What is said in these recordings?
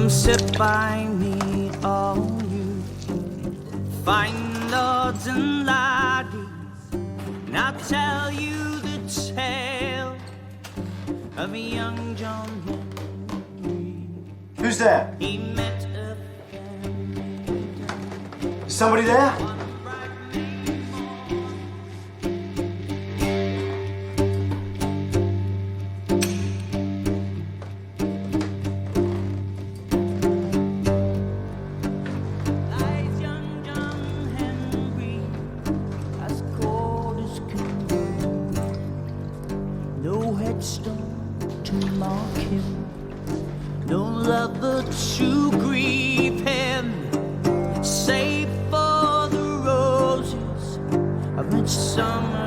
sit by me, all you fine lords and laddies, and I'll tell you the tale of a young John Henry. Who's there? He met a Is somebody there? to mark him, no lover to grieve him, save for the roses of Midsomer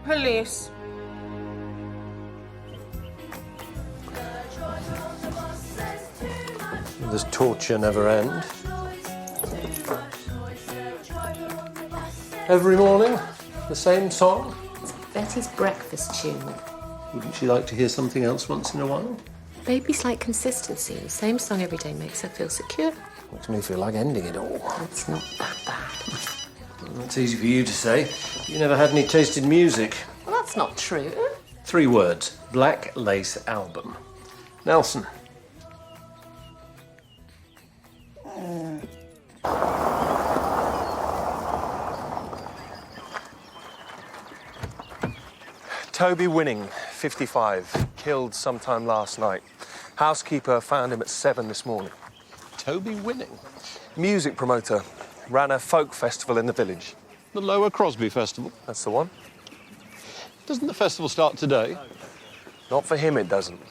Police. Does torture never end? Every morning, the same song? It's Betty's breakfast tune. Wouldn't she like to hear something else once in a while? Babies like consistency. The same song every day makes her feel secure. Makes me feel like ending it all. It's not that bad. Well, that's easy for you to say. You never had any taste in music. Well, that's not true. 3 words. Black Lace Album. Nelson. Toby Winning, 55, killed sometime last night. Housekeeper found him at 7 this morning. Toby Winning? Music promoter. Ran a folk festival in the village. The Lower Crosby Festival? That's the one. Doesn't the festival start today? Not for him, it doesn't.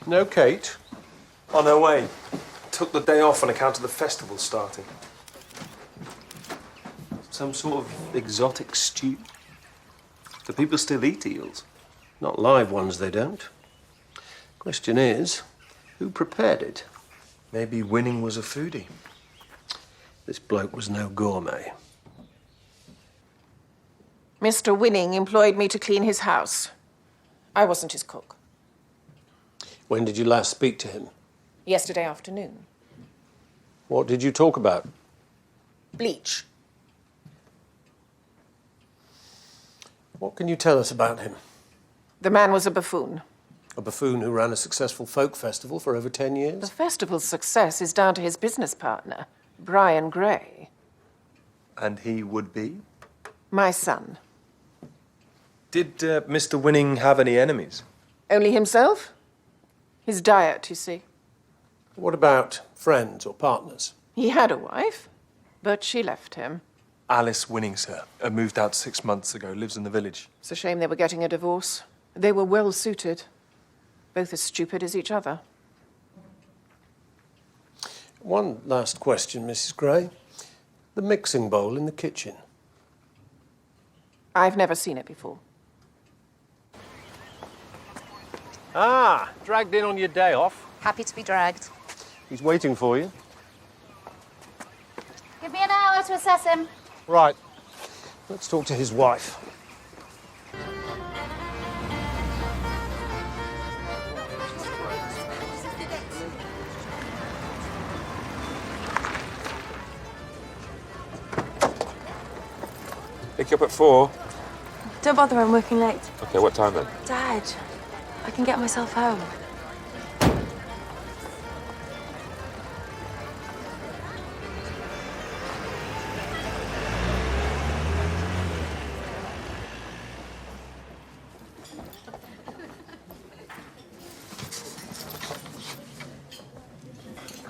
No Kate? On her way. Took the day off on account of the festival starting. Some sort of exotic stew. Do people still eat eels? Not live ones, they don't. Question is, who prepared it? Maybe Winning was a foodie. This bloke was no gourmet. Mr. Winning employed me to clean his house. I wasn't his cook. When did you last speak to him? Yesterday afternoon. What did you talk about? Bleach. What can you tell us about him? The man was a buffoon. A buffoon who ran a successful folk festival for over 10 The years? festival's success is down to his business partner, Brian Gray. And he would be? My son. Did Mr. Winning have any enemies? Only himself? His diet, you see. What about friends or partners? He had a wife, but she left him. Alice Winning, sir. Moved out 6 months ago, lives in the village. It's a shame they were getting a divorce. They were well suited. Both as stupid as each other. One last question, Mrs. Gray. The mixing bowl in the kitchen. I've never seen it before. Ah, dragged in on your day off. Happy to be dragged. He's waiting for you. Give me an hour to assess him. Right. Let's talk to his wife. Pick you up at 4. Don't bother, I'm working late. Okay, what time then? Dad, I can get myself home.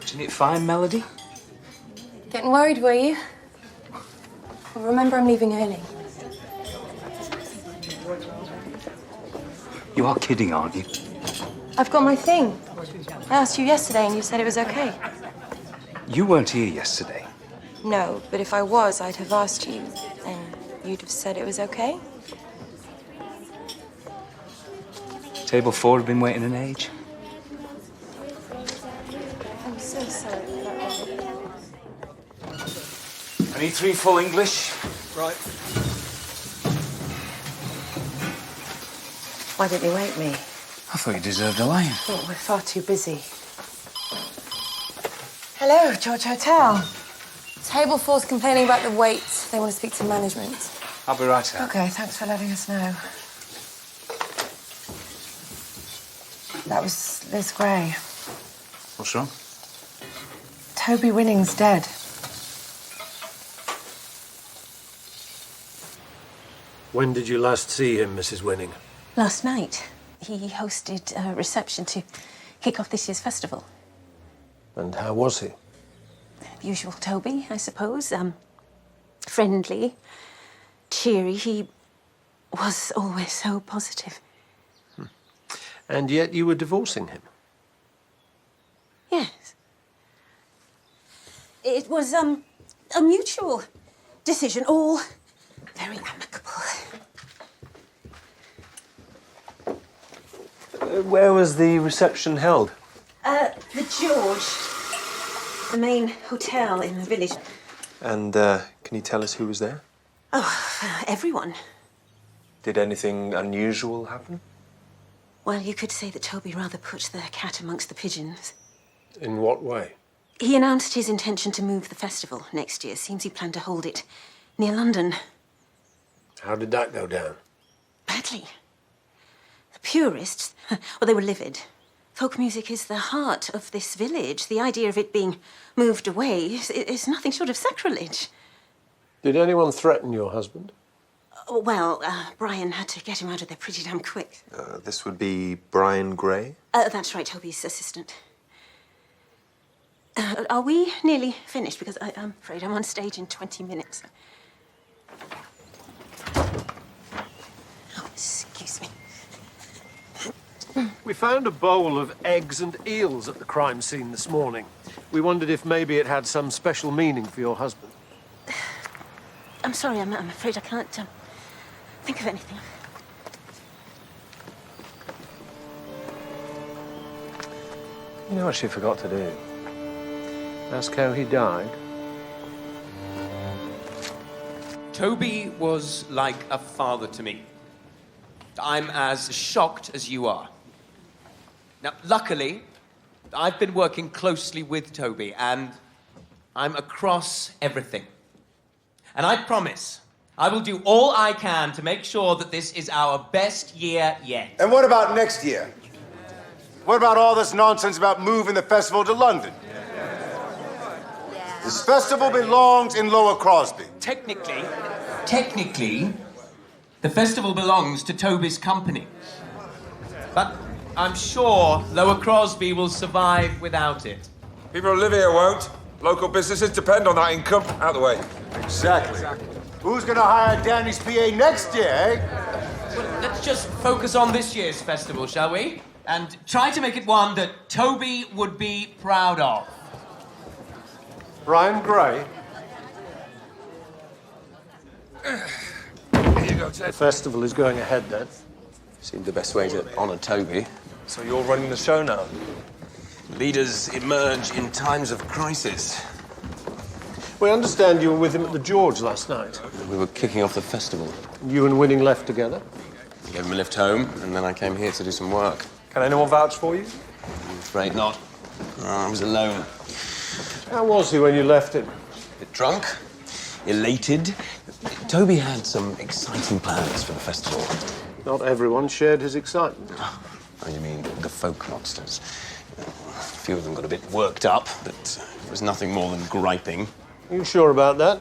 Isn't it fine, Melody? Getting worried, were you? Well, remember, I'm leaving early. You are kidding, aren't you? I've got my thing. I asked you yesterday and you said it was okay. You weren't here yesterday. No, but if I was, I'd have asked you, and you'd have said it was okay. Table 4 have been waiting an age. I'm so sorry about that. I need 3 full English. Right. Why didn't you wake me? I thought you deserved a line. Oh, we're far too busy. Hello, George Hotel. Table 4's complaining about the wait. They want to speak to management. I'll be right out. Okay, thanks for letting us know. That was Liz Gray. What's wrong? Toby Winning's dead. When did you last see him, Mrs. Winning? Last night, he hosted a reception to kick off this year's festival. And how was he? Usual Toby, I suppose. Friendly, cheery. He was always so positive. And yet you were divorcing him? Yes. It was, a mutual decision, all very amicable. Where was the reception held? The George, the main hotel in the village. And can you tell us who was there? Oh, everyone. Did anything unusual happen? Well, you could say that Toby rather put the cat amongst the pigeons. In what way? He announced his intention to move the festival next year. Seems he planned to hold it near London. How did that go down? Badly. The purists, well, they were livid. Folk music is the heart of this village. The idea of it being moved away is nothing short of sacrilege. Did anyone threaten your husband? Well, Brian had to get him out of there pretty damn quick. This would be Brian Gray? That's right, Toby's assistant. Are we nearly finished? Because I'm afraid I'm on stage in 20 minutes. Oh, excuse me. We found a bowl of eggs and eels at the crime scene this morning. We wondered if maybe it had some special meaning for your husband. I'm sorry, I'm afraid I can't think of anything. You know what she forgot to do? Ask how he died. Toby was like a father to me. I'm as shocked as you are. Now, luckily, I've been working closely with Toby, and I'm across everything. And I promise I will do all I can to make sure that this is our best year yet. And what about next year? What about all this nonsense about moving the festival to London? This festival belongs in Lower Crosby. Technically, the festival belongs to Toby's company. But I'm sure Lower Crosby will survive without it. People who live here won't. Local businesses depend on that income. Out the way. Exactly. Who's gonna hire Danny's PA next year, eh? Well, let's just focus on this year's festival, shall we? And try to make it one that Toby would be proud of. Brian Gray? Here you go, Ted. The festival is going ahead then. Seemed the best way to honour Toby. So you're running the show now? Leaders emerge in times of crisis. We understand you were with him at the George last night. We were kicking off the festival. You and Winning left together? I gave him a lift home, and then I came here to do some work. Can anyone vouch for you? I'm afraid not. I was alone. How was he when you left him? A bit drunk, elated, Toby had some exciting plans for the festival. Not everyone shared his excitement. Oh, you mean the folk monsters? A few of them got a bit worked up, but it was nothing more than griping. Are you sure about that?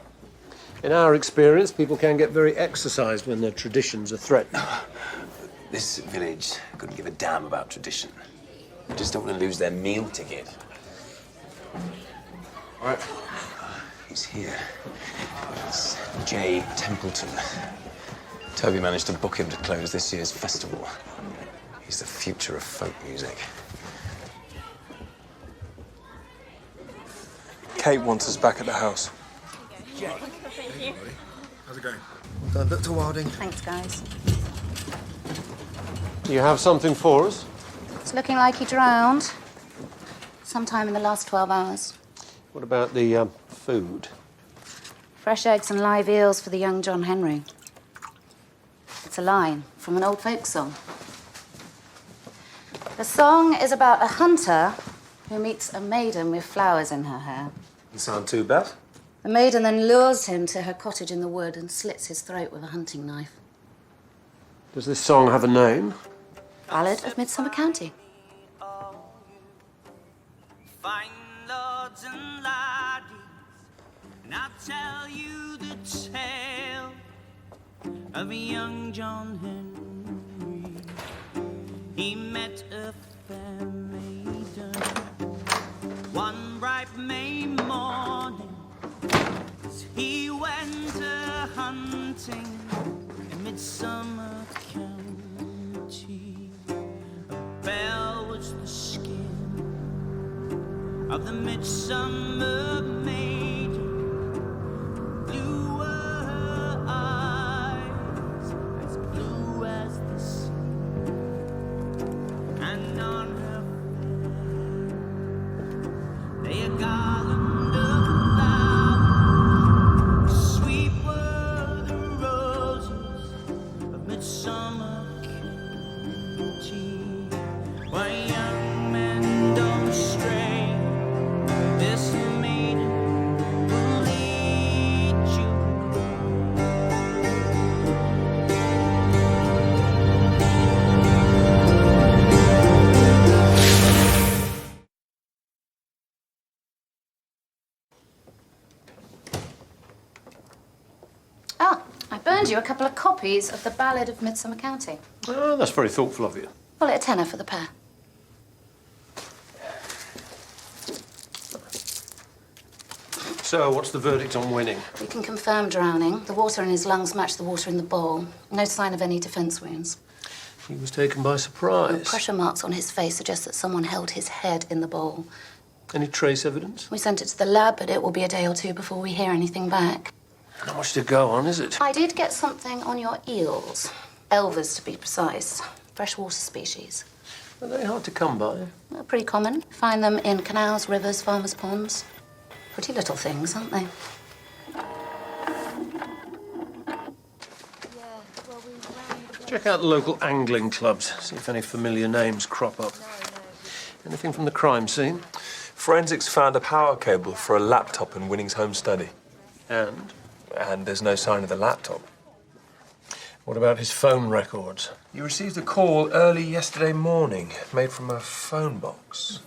In our experience, people can get very exercised when their traditions are threatened. This village couldn't give a damn about tradition. They just don't want to lose their meal ticket. All right. He's here. It's J. Templeton. Toby managed to book him to close this year's festival. He's the future of folk music. Kate wants us back at the house. Thank you. How's it going? Well done, Dr. Wilding. Thanks, guys. You have something for us? It's looking like he drowned. Sometime in the last 12 hours. What about the food? Fresh eggs and live eels for the young John Henry. It's a line from an old folk song. The song is about a hunter who meets a maiden with flowers in her hair. Doesn't sound too bad. The maiden then lures him to her cottage in the wood and slits his throat with a hunting knife. Does this song have a name? Ballad of Midsomer County. Fine lords and laddies, and I'll tell you the tale of young John Henry. He met a fair maiden one bright May morning as he went a-hunting in Midsomer County. A bell was the skin of the midsummer maiden. Blue were her eyes, as blue as the sea, and on her fair lay a garland of flowers. Sweet were the roses of Midsomer County, where young men don't stray. This maiden will lead you. Ah, I burned you a couple of copies of the Ballad of Midsomer County. Oh, that's very thoughtful of you. Call it a tenner for the pair. So, what's the verdict on winning? We can confirm drowning. The water in his lungs matched the water in the bowl. No sign of any defense wounds. He was taken by The surprise. pressure marks on his face suggest that someone held his head in the bowl. Any trace evidence? We sent it to the lab, but it will be a day or two before we hear anything back. Not much to go on, is it? I did get something on your eels. Elvers, to be precise. Freshwater species. Are they hard to come by? They're pretty common. Find them in canals, rivers, farmers' ponds. Pretty little things, aren't they? Check out the local angling clubs, see if any familiar names crop up. Anything from the crime scene? Forensics found a power cable for a laptop in Winning's home study. And? And there's no sign of the laptop. What about his phone records? You received a call early yesterday morning, made from a phone box.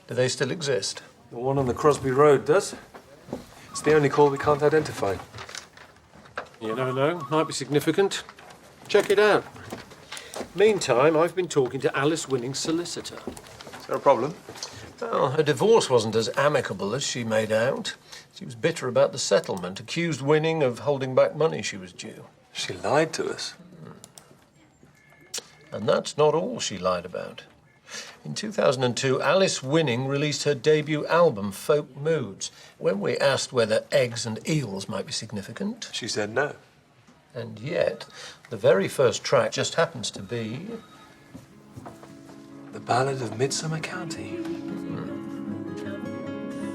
Do they still exist? The one on the Crosby Road does. It's the only call we can't identify. You never know. Might be significant. Check it out. Meantime, I've been talking to Alice Winning's solicitor. Is there a problem? Well, her divorce wasn't as amicable as she made out. She was bitter about the settlement, accused Winning of holding back money she was due. She lied to us. And that's not all she lied about. In 2002, Alice Winning released her debut album, Folk Moods. When we asked whether eggs and eels might be significant... She said no. And yet, the very first track just happens to be... The Ballad of Midsomer County.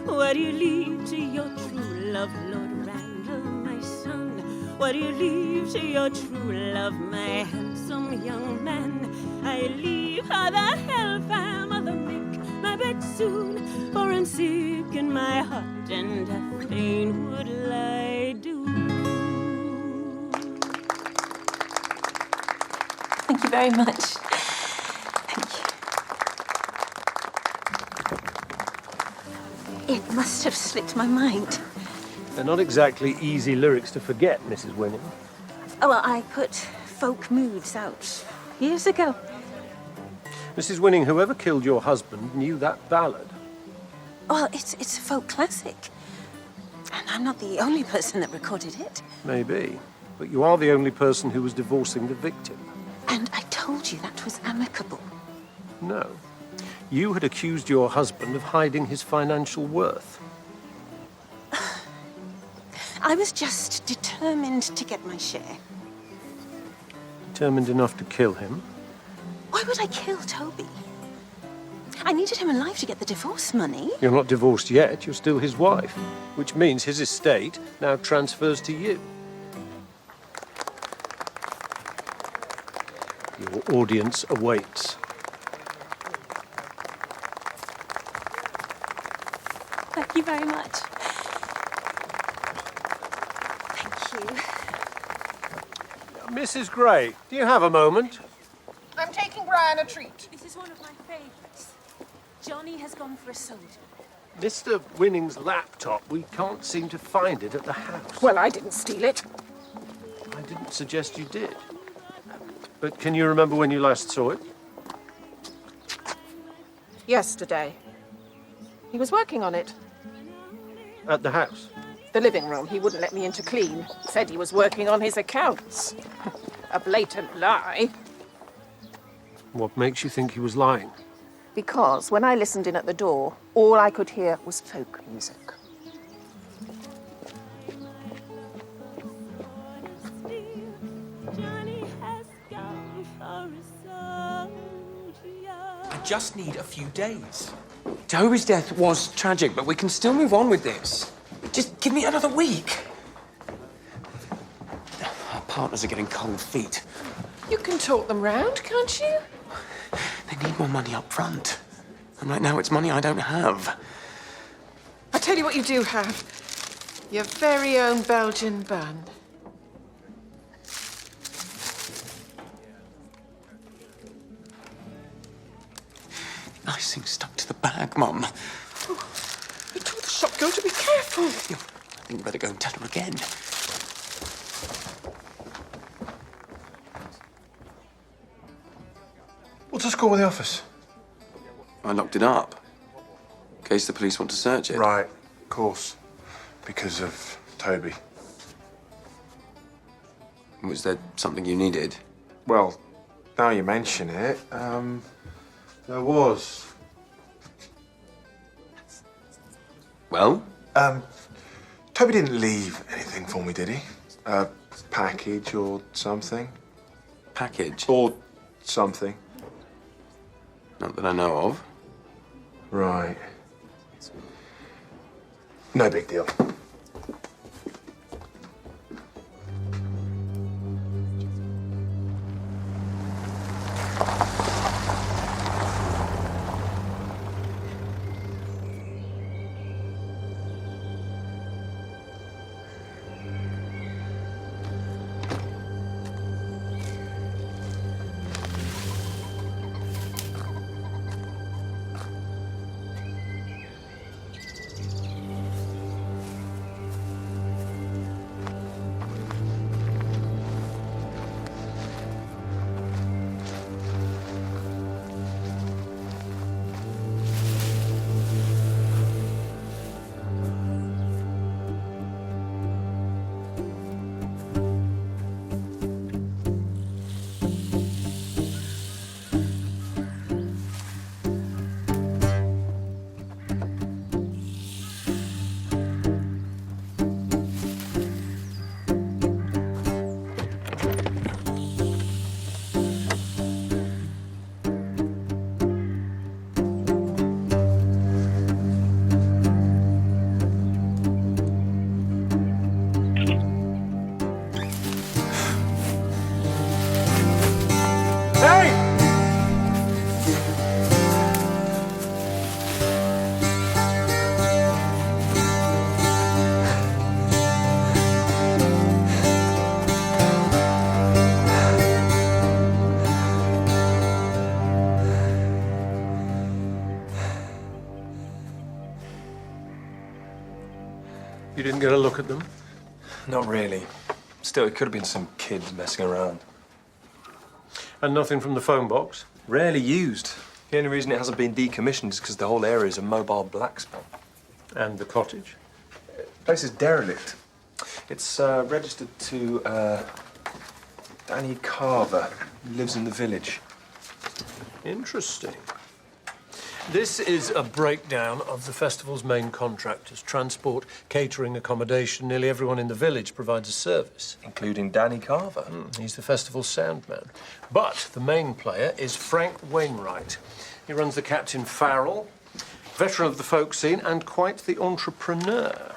Where do you leave to your true love, Lord Randall, my son? Where do you leave to your true love, my handsome young man? I leave her the hellfire, mother, make my bed soon, for I'm sick in my heart, and I fain would lie do. very much. Thank you. It must have slipped my mind. They're not exactly easy lyrics to forget, Mrs. Winning. Oh, well, I put folk moods out years ago. Mrs. Winning, whoever killed your husband knew that ballad. Well, it's a folk classic. And I'm not the only person that recorded it. Maybe. But you are the only person who was divorcing the victim. And I told you that was amicable. No. You had accused your husband of hiding his financial worth. I was just determined to get my share. Determined enough to kill him? Why would I kill Toby? I needed him alive to get the divorce money. You're not divorced yet. You're still his wife. Which means his estate now transfers to you. Your audience awaits. Thank you very much. Thank you. Mrs. Gray, do you have a moment? I'm taking Brian a treat. This is one of my favourites. Johnny has gone for a soda. Mr. Winning's laptop, we can't seem to find it at the house. Well, I didn't steal it. I didn't suggest you did. But can you remember when you last saw it? Yesterday. He was working on it. At the house? The living room. He wouldn't let me in to clean. Said he was working on his accounts. A blatant lie. What makes you think he was lying? Because when I listened in at the door, all I could hear was folk music. I just need a few days. Toby's death was tragic, but we can still move on with this. Just give me another week. Our partners are getting cold feet. You can talk them round, can't you? They need more money up front. And right now it's money I don't have. I tell you what you do have. Your very own Belgian bun. The icing stuck to the bag, Mum. Oh, you told the shop girl to be careful. I think we better go and tell her again. What's the score with the office? I locked it up. In case the police want to search it. Right, of course. Because of Toby. Was there something you needed? Well, now you mention it, there was. Well? Toby didn't leave anything for me, did he? A package or something? Package? Or something. Not that I know of. Right. No big deal. You didn't get a look at them? Not really. Still, it could have been some kids messing around. And nothing from the phone box? Rarely used. The only reason it hasn't been decommissioned is because the whole area is a mobile black spot. And the cottage? The place is derelict. It's registered to Danny Carver, who lives in the village. Interesting. This is a breakdown of the festival's main contractors. Transport, catering, accommodation. Nearly everyone in the village provides a service. Including Danny Carver. He's the festival's sound man. But the main player is Frank Wainwright. He runs the Captain Farrell, veteran of the folk scene and quite the entrepreneur.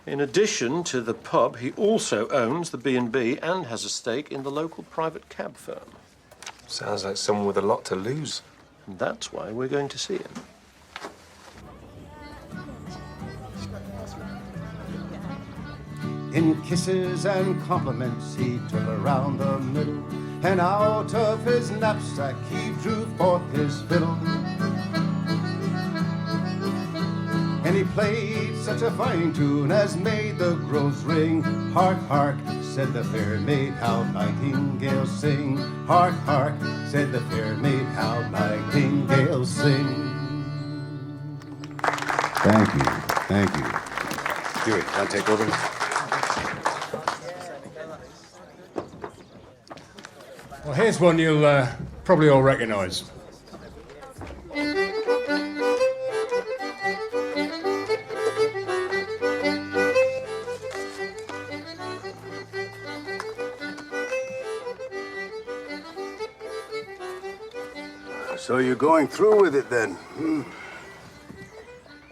In addition to the pub, he also owns the B&B and has a stake in the local private cab firm. Sounds like someone with a lot to lose. And that's why we're going to see him. In kisses and compliments he took around the middle, and out of his knapsack he drew forth his fiddle. And he played such a fine tune as made the groves ring. Hark, hark, said the fair maid, how nightingales sing. Hark, hark, said the fair maid, how nightingales sing. Thank you, thank you. Huey, I'll take over. Well, here's one you'll probably all recognise. So you're going through with it then?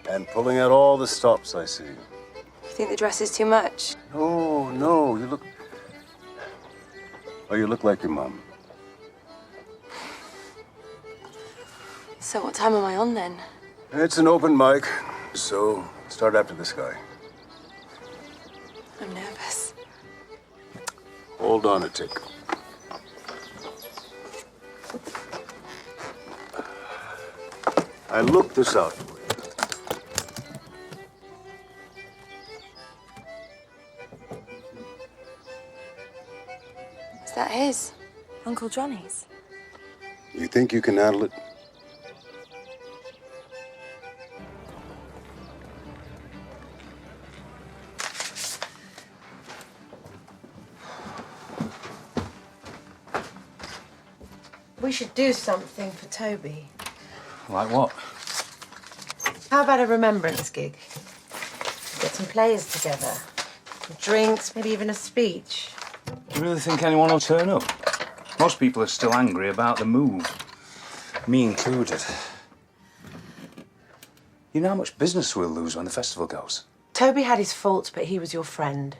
And pulling out all the stops, I see. You think the dress is too much? Oh, no, you look... Oh, you look like your mum. So what time am I on then? It's an open mic, so start after this guy. I'm nervous. Hold on a tick. I looked this out for you. Is that his? Uncle Johnny's? You think you can handle it? We should do something for Toby. Like what? How about a remembrance gig? Get some players together. Some drinks, maybe even a speech. Do you really think anyone will turn up? Most people are still angry about the move. Me included. You know how much business we'll lose when the festival goes? Toby had his faults, but he was your friend.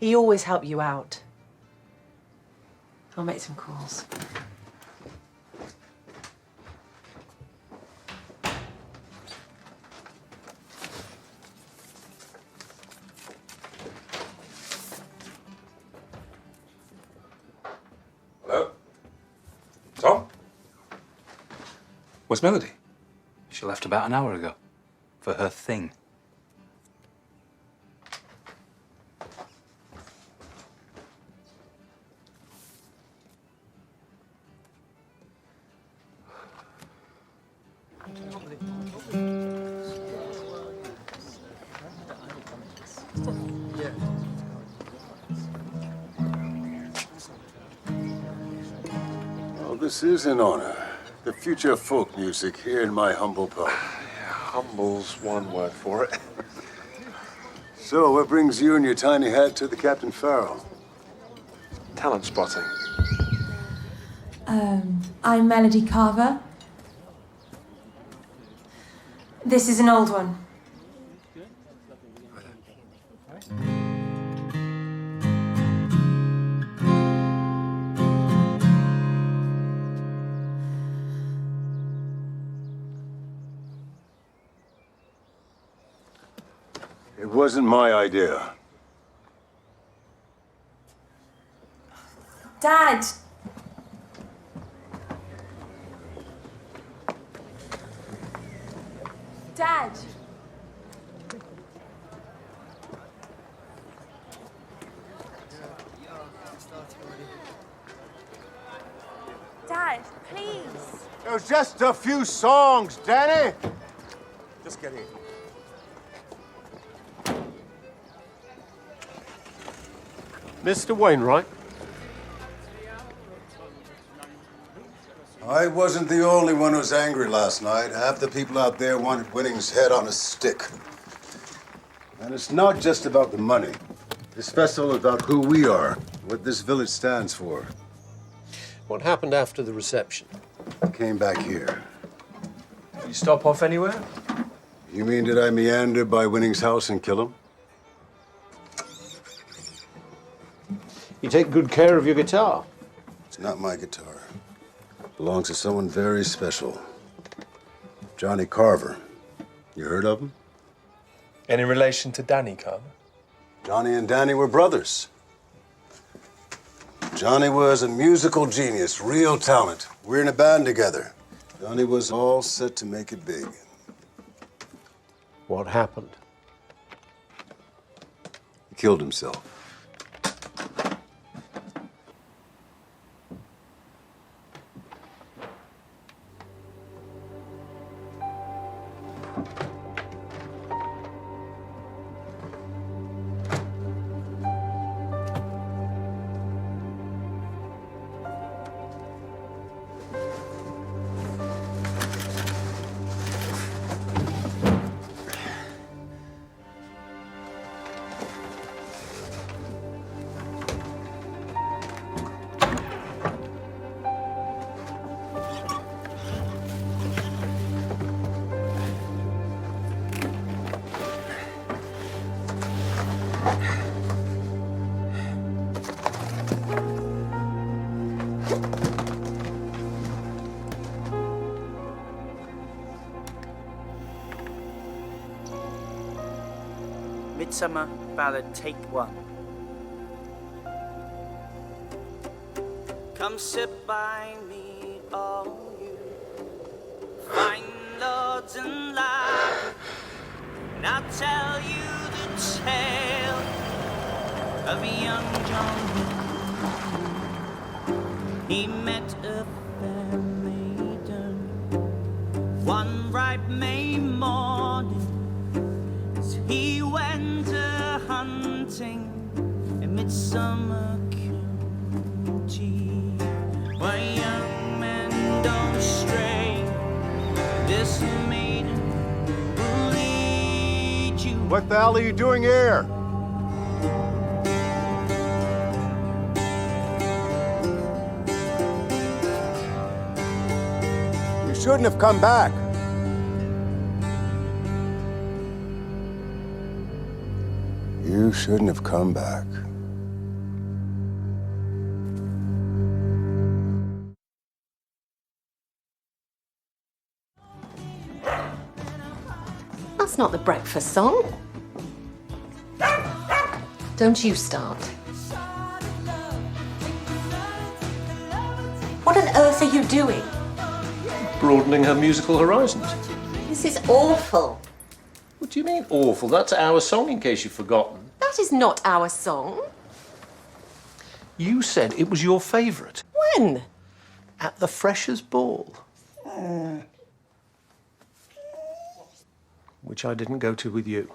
He always helped you out. I'll make some calls. Hello? Tom? Where's Melody? She left about an hour ago. For her thing. Well, this is an honor. The future of folk music here in my humble pub. Humble's one word for it. So, what brings you and your tiny hat to the Captain Farrell? Talent spotting. I'm Melody Carver. This is an old one. It wasn't my idea. Dad! Dad! was just a few songs, Danny. Just get in. Mr. Wainwright. I wasn't the only one who was angry last night. Half the people out there wanted Winning's head on a stick. And it's not just about the money. This festival is about who we are, what this village stands for. What happened after the reception? I came back here. You stop off anywhere? You mean, did I meander by Winning's house and kill him? You take good care of your guitar. It's not my guitar. It belongs to someone very special. Johnny Carver. You heard of him? Any relation to Danny Carver? Johnny and Danny were brothers. Johnny was a musical genius, real talent. We're in a band together. Johnny was all set to make it big. What happened? He killed himself. Midsomer Ballad, Take 1. Come sit by me, all you fine lords and lads, and I'll tell you the tale of young John. He met a fair maiden one bright May morning. He went a-hunting in Midsomer County. Why young men don't stray, this maiden will lead you. What the hell are you doing here? You shouldn't have come back. You shouldn't have come back. That's not the breakfast song. Don't you start. What on earth are you doing? Broadening her musical horizons. This is awful. What do you mean awful? That's our song, in case you've forgotten. That is not our song. You said it was your favourite. When? At the Freshers' Ball. Which I didn't go to with you.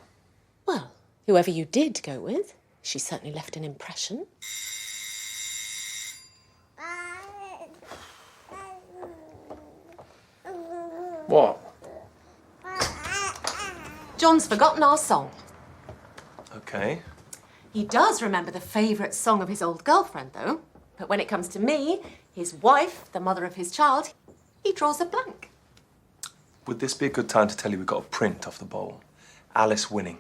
Well, whoever you did go with, she certainly left an impression. What? John's forgotten our song. Okay. He does remember the favourite song of his old girlfriend, though. But when it comes to me, his wife, the mother of his child, he draws a blank. Would this be a good time to tell you we got a print off the bowl? Alice Winning.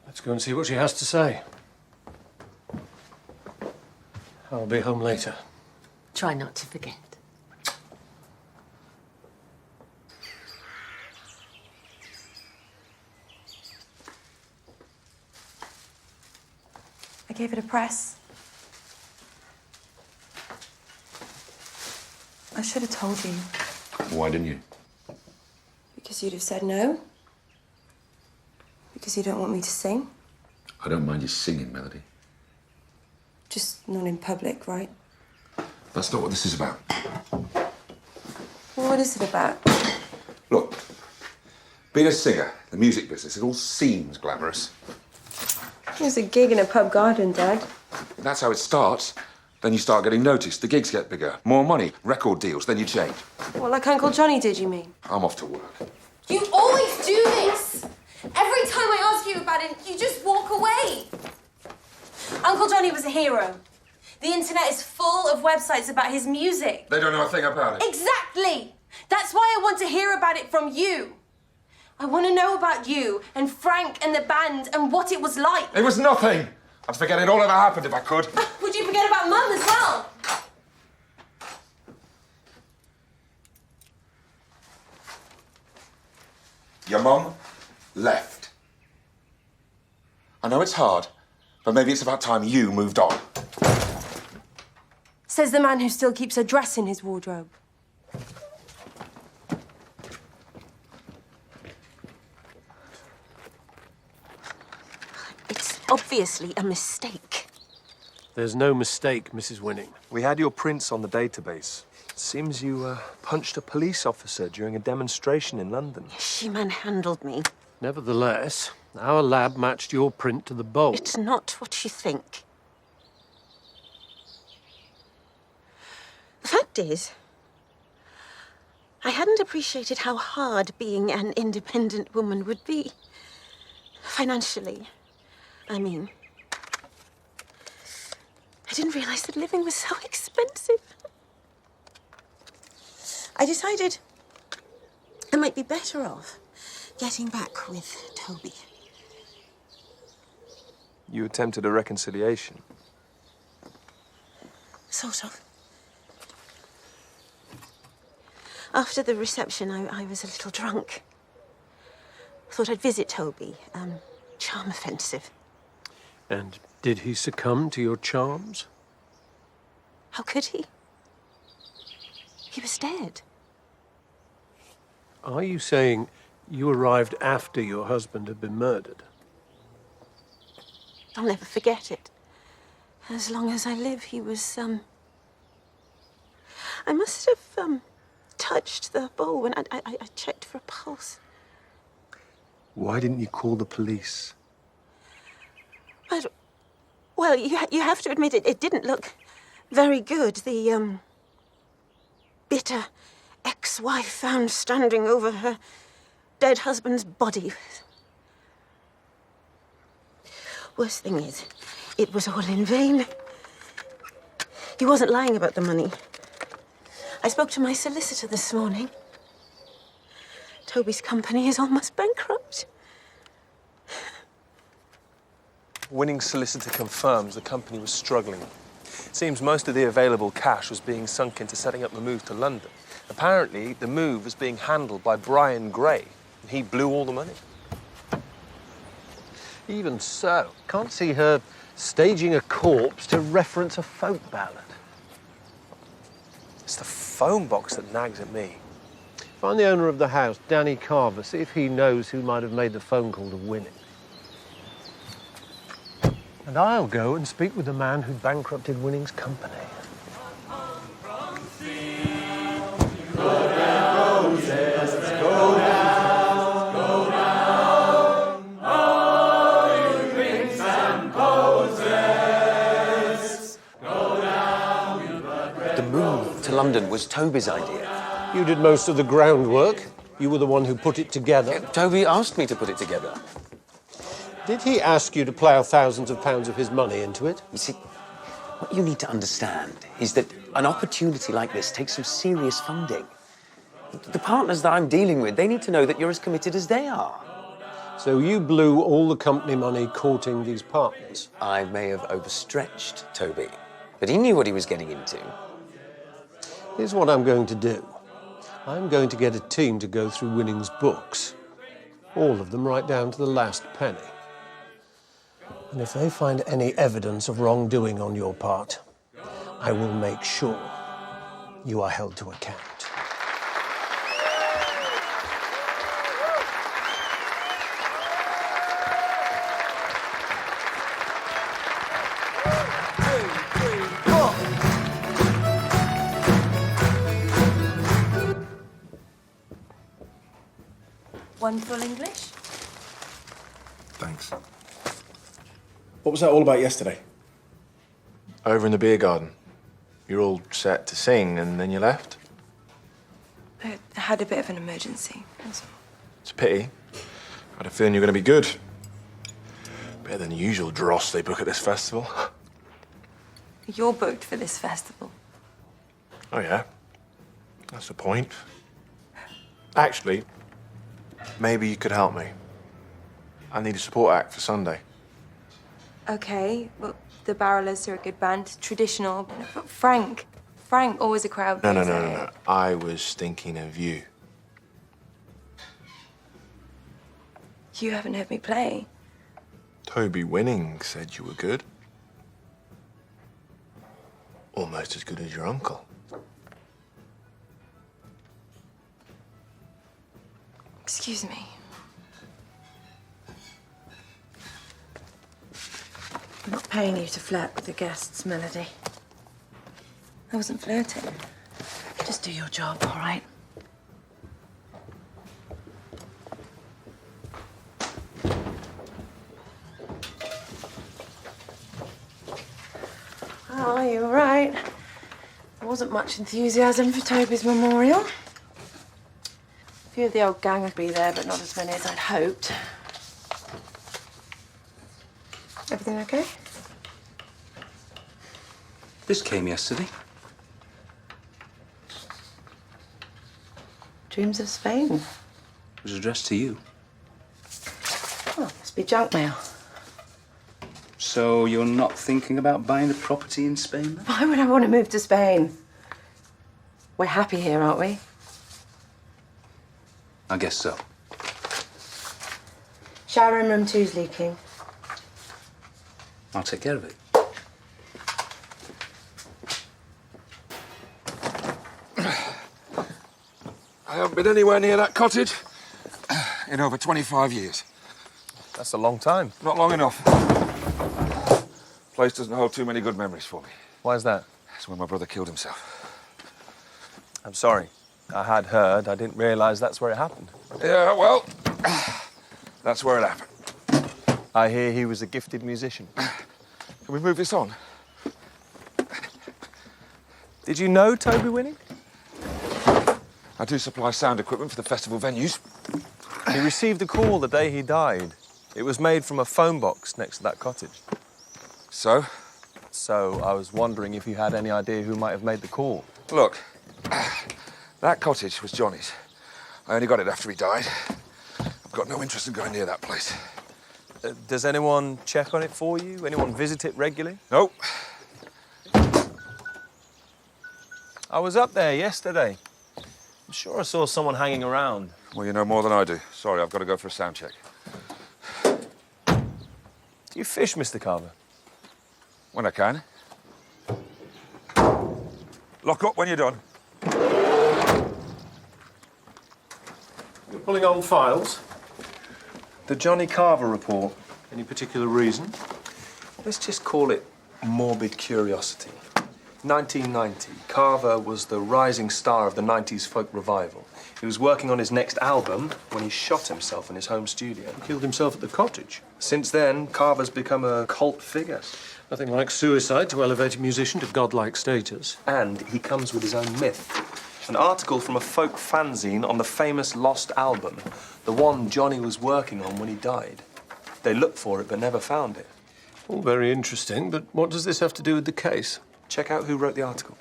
Let's go and see what she has to say. I'll be home later. Try not to forget. I gave it a press. I should have told you. Why didn't you? Because you'd have said no. Because you don't want me to sing. I don't mind you singing, Melody. Just not in public, right? That's not what this is about. What is it about? Look, being a singer, the music business, it all seems glamorous. There's a gig in a pub garden, Dad. That's how it starts. Then you start getting noticed, the gigs get bigger, more money, record deals, then you change. What, like Uncle Johnny did, you mean? I'm off to work. You always do this! Every time I ask you about it, you just walk away. Uncle Johnny was a hero. The internet is full of websites about his music. They don't know a thing about it. Exactly! That's why I want to hear about it from you. I want to know about you and Frank and the band and what it was like. It was nothing. I'd forget it all ever happened if I could. Would you forget about Mum as well? Your mum left. I know it's hard, but maybe it's about time you moved on. Says the man who still keeps a dress in his wardrobe. It's obviously a mistake. There's no mistake, Mrs. Winning. We had your prints on the database. Seems you punched a police officer during a demonstration in London. She manhandled me. Nevertheless, our lab matched your print to the bowl. It's not what you think. The fact is, I hadn't appreciated how hard being an independent woman would be. Financially, I mean. I didn't realize that living was so expensive. I decided I might be better off getting back with Toby. You attempted a reconciliation. Sort of. After the reception, I was a little drunk. Thought I'd visit Toby. Charm offensive. And did he succumb to your charms? How could he? He was dead. Are you saying you arrived after your husband had been murdered? I'll never forget it. As long as I live, he was, I must have, touched the bowl when I checked for a pulse. Why didn't you call the police? Well, you have to admit it didn't look very good. The, bitter ex-wife found standing over her dead husband's body. Worst thing is, it was all in vain. He wasn't lying about the money. I spoke to my solicitor this morning. Toby's company is almost bankrupt. Winning's solicitor confirms the company was struggling. It seems most of the available cash was being sunk into setting up the move to London. Apparently, the move was being handled by Brian Gray, and he blew all the money. Even so, can't see her staging a corpse to reference a folk ballad. It's the phone box that nags at me. Find the owner of the house, Danny Carver, see if he knows who might have made the phone call to Winning. And I'll go and speak with the man who bankrupted Winning's company. The move to London was Toby's idea. You did most of the groundwork. You were the one who put it together. Toby asked me to put it together. Did he ask you to plough thousands of pounds of his money into it? You see, what you need to understand is that an opportunity like this takes some serious funding. The partners that I'm dealing with, they need to know that you're as committed as they are. So you blew all the company money courting these partners? I may have overstretched Toby, but he knew what he was getting into. Here's what I'm going to do. I'm going to get a team to go through Winning's books. All of them right down to the last penny. And if they find any evidence of wrongdoing on your part, I will make sure you are held to account. One full English? Thanks. What was that all about yesterday? Over in the beer garden. You're all set to sing, and then you left? I had a bit of an emergency. That's all. It's a pity. I had a feeling you're going to be good. Better than the usual dross they book at this festival. You're booked for this festival. Oh, yeah? That's the point. Actually, maybe you could help me. I need a support act for Sunday. Okay, well, the Barrelers are a good band. Traditional. But Frank, always a crowd No. pleaser. I was thinking of you. You haven't heard me play. Toby Winning said you were good. Almost as good as your uncle. Excuse me. I'm not paying you to flirt with the guests, Melody. I wasn't flirting. Just do your job, all right? Oh, you're right. There wasn't much enthusiasm for Toby's memorial. A few of the old gang would be there, but not as many as I'd hoped. Everything okay? This came yesterday. Dreams of Spain. It was addressed to you. Oh, must be junk mail. So you're not thinking about buying a property in Spain, then? Why would I want to move to Spain? We're happy here, aren't we? I guess so. Shower in room 2's leaking. I'll take care of it. I haven't been anywhere near that cottage in over 25 years. That's a long time. Not long enough. Place doesn't hold too many good memories for me. Why is that? It's when my brother killed himself. I'm sorry. I had heard. I didn't realise that's where it happened. Yeah, well, that's where it happened. I hear he was a gifted musician. Can we move this on? Did you know Toby Winning? I do supply sound equipment for the festival venues. He received a call the day he died. It was made from a phone box next to that cottage. So? So I was wondering if you had any idea who might have made the call. Look, that cottage was Johnny's. I only got it after he died. I've got no interest in going near that place. Does anyone check on it for you? Anyone visit it regularly? Nope. I was up there yesterday. I'm sure I saw someone hanging around. Well, you know more than I do. Sorry, I've got to go for a sound check. Do you fish, Mr. Carver? When I can. Lock up when you're done. You're pulling old files? The Johnny Carver report. Any particular reason? Let's just call it morbid curiosity. 1990, Carver was the rising star of the 90s folk revival. He was working on his next album when he shot himself in his home studio. He killed himself at the cottage. Since then, Carver's become a cult figure. Nothing like suicide to elevate a musician to godlike status. And he comes with his own myth. An article from a folk fanzine on the famous lost album, the one Johnny was working on when he died. They looked for it but never found it. All very interesting, but what does this have to do with the case? Check out who wrote the article.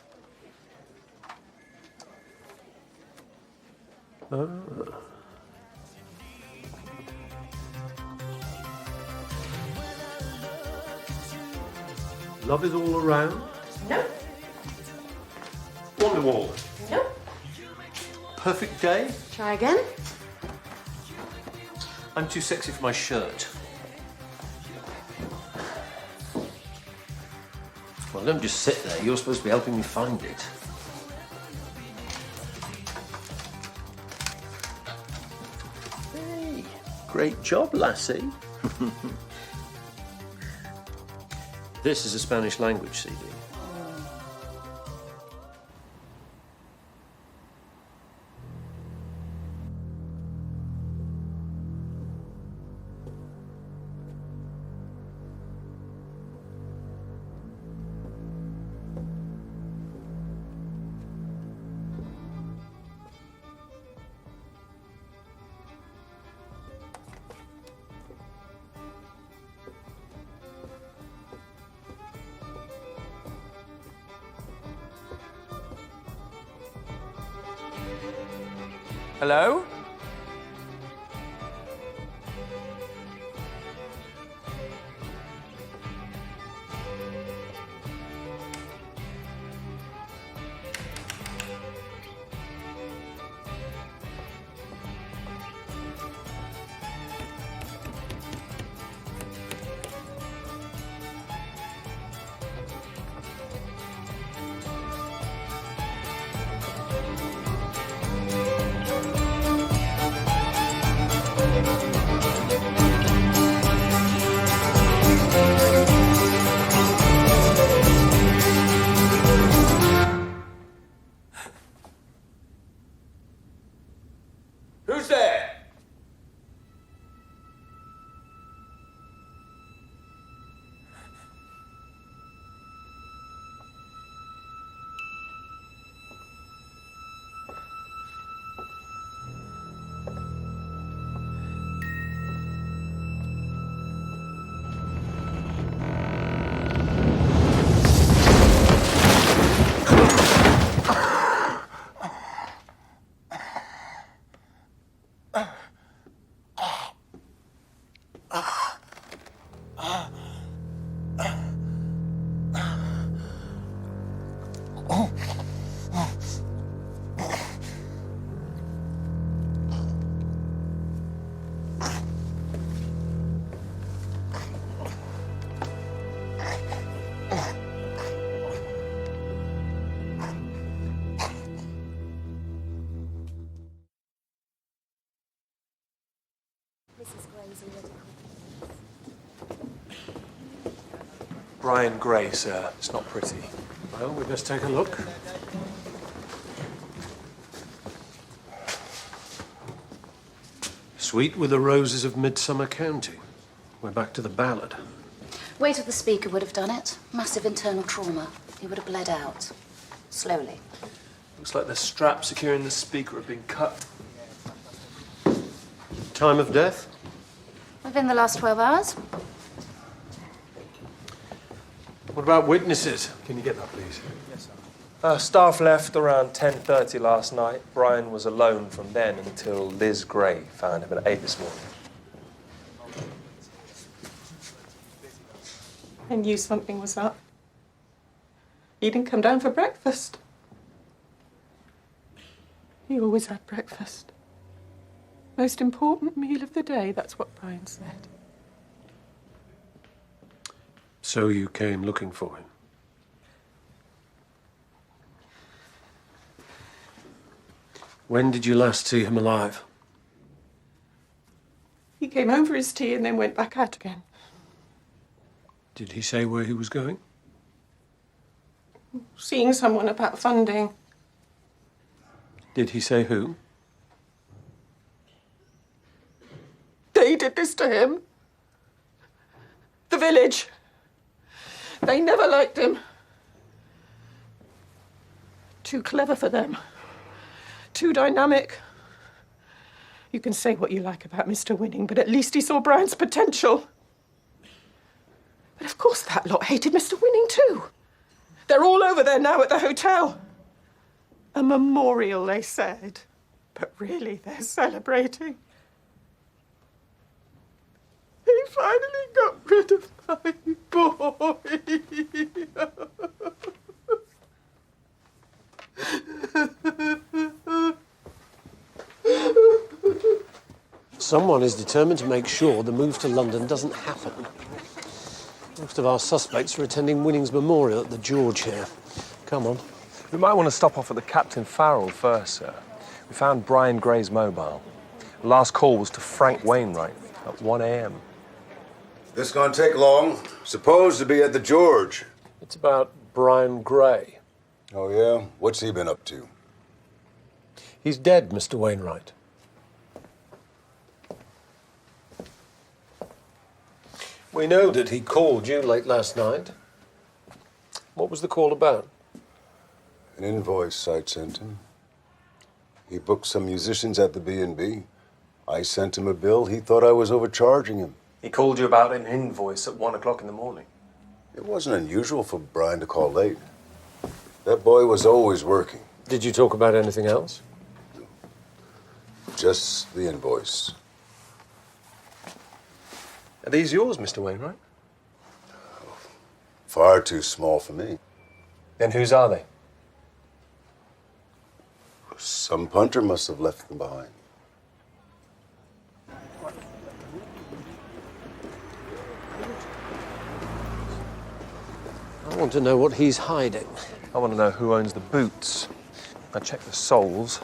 Love is all around. No. Wonderwall. No. Perfect day. Try again. I'm too sexy for my shirt. Well, don't just sit there. You're supposed to be helping me find it. Hey, great job, lassie. This is a Spanish language CD. Hello? Who's there? Brian Gray, sir. It's not pretty. Well, we best take a look. Sweet with the roses of Midsomer County. We're back to the ballad. Weight of the speaker would have done it. Massive internal trauma. He would have bled out. Slowly. Looks like the strap securing the speaker have been cut. Time of death? Within the last 12 hours. What about witnesses? Can you get that, please? Yes, sir. Staff left around 10:30 last night. Brian was alone from then until Liz Gray found him at 8 this morning. I knew something was up. He didn't come down for breakfast. He always had breakfast. Most important meal of the day, that's what Brian said. So you came looking for him? When did you last see him alive? He came home for his tea and then went back out again. Did he say where he was going? Seeing someone about funding. Did he say who? They did this to him. The village. They never liked him. Too clever for them. Too dynamic. You can say what you like about Mr. Winning, but at least he saw Brian's potential. But of course that lot hated Mr. Winning too. They're all over there now at the hotel. A memorial, they said. But really, they're celebrating. He finally got rid of my boy. Someone is determined to make sure the move to London doesn't happen. Most of our suspects are attending Winning's memorial at the George here. Come on. We might want to stop off at the Captain Farrell first, sir. We found Brian Gray's mobile. The last call was to Frank Wainwright at 1 a.m. This gonna take long? Supposed to be at the George. It's about Brian Gray. Oh, yeah? What's he been up to? He's dead, Mr. Wainwright. We know that he called you late last night. What was the call about? An invoice I'd sent him. He booked some musicians at the B&B. I sent him a bill. He thought I was overcharging him. He called you about an invoice at 1 o'clock in the morning. It wasn't unusual for Brian to call late. That boy was always working. Did you talk about anything else? just the invoice. Are these yours, Mr. Wainwright? Far too small for me. Then whose are they? Some punter must have left them behind. I want to know what he's hiding. I want to know who owns the boots. I checked the soles.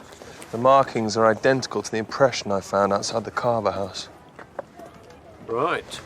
The markings are identical to the impression I found outside the Carver house. Right.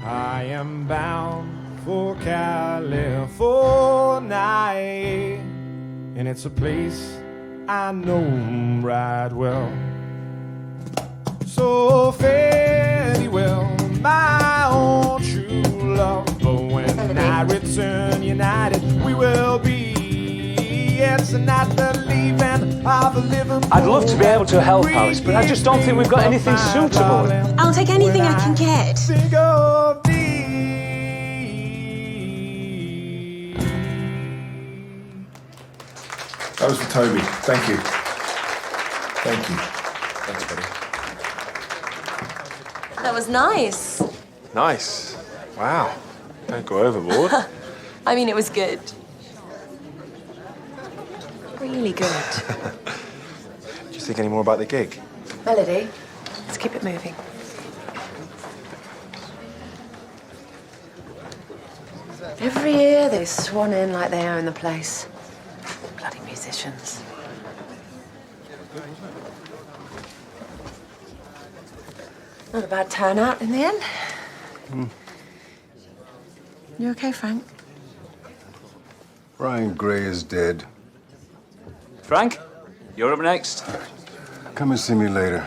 I am bound for California, and it's a place I know right well. So fare thee well, my own true love, but when I return united, we will be. It's not the leaving of a living. I'd love to be able to help, Alice, but I just don't think we've got anything suitable. I'll take anything I can get. That was for Toby. Thank you. Thank you. Thanks, buddy. That was nice. Nice. Wow. Don't go overboard. I mean, it was good. Really good. Do you think any more about the gig? Melody, let's keep it moving. Every year they swan in like they own the place. Bloody musicians. Not a bad turnout in the end. You okay, Frank? Brian Gray is dead. Frank, you're up next. Come and see me later.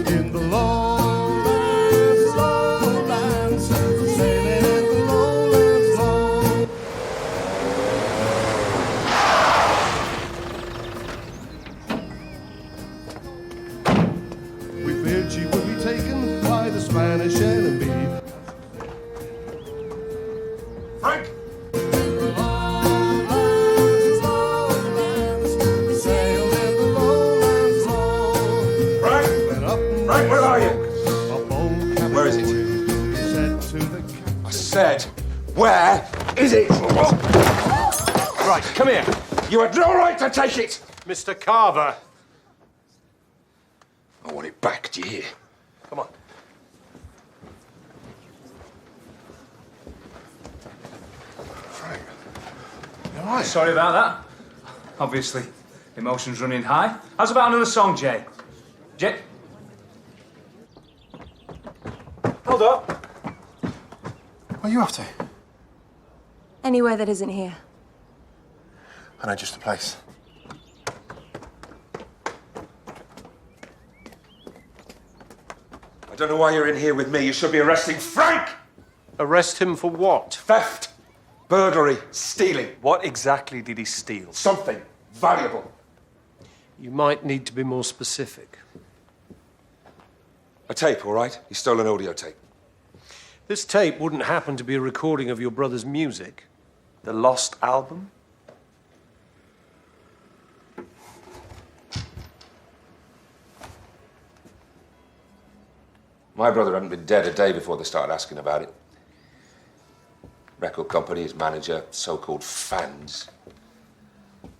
In the lowlands, lowlands, sailing in the lowlands, lowlands. We feared she would be taken by the Spanish enemy. Frank! Frank, where are you? Where is it? I said, where is it? Right, come here. You had no right to take it! Mr. Carver. I want it back, do you hear? Come on. Frank, you all right? Sorry about that. Obviously, emotions running high. How's about another song, Jay? Jay? Hold up. Where are you off to? Anywhere that isn't here. I know just the place. I don't know why you're in here with me. You should be arresting Frank! Arrest him for what? Theft, burglary, stealing. What exactly did he steal? Something valuable. You might need to be more specific. A tape, all right? He stole an audio tape. This tape wouldn't happen to be a recording of your brother's music. The lost album? My brother hadn't been dead a day before they started asking about it. Record company, his manager, so-called fans.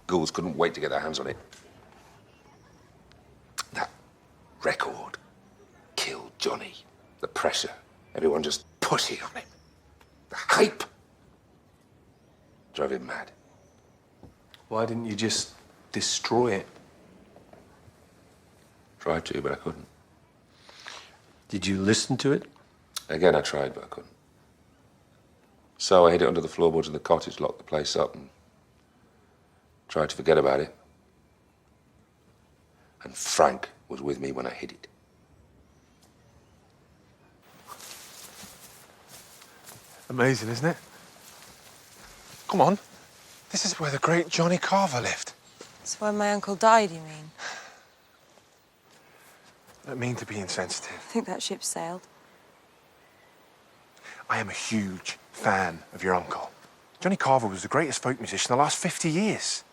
Ghouls couldn't wait to get their hands on it. That record killed Johnny. The pressure, everyone just pushing on him. The hype drove him mad. Why didn't you just destroy it? Tried to, but I couldn't. Did you listen to it? Again, I tried, but I couldn't. So I hid it under the floorboards of the cottage, locked the place up, and tried to forget about it. And Frank was with me when I hid it. Amazing, isn't it? Come on. This is where the great Johnny Carver lived. It's where my uncle died, you mean? I don't mean to be insensitive. I think that ship sailed. I am a huge fan of your uncle. Johnny Carver was the greatest folk musician in the last 50 years.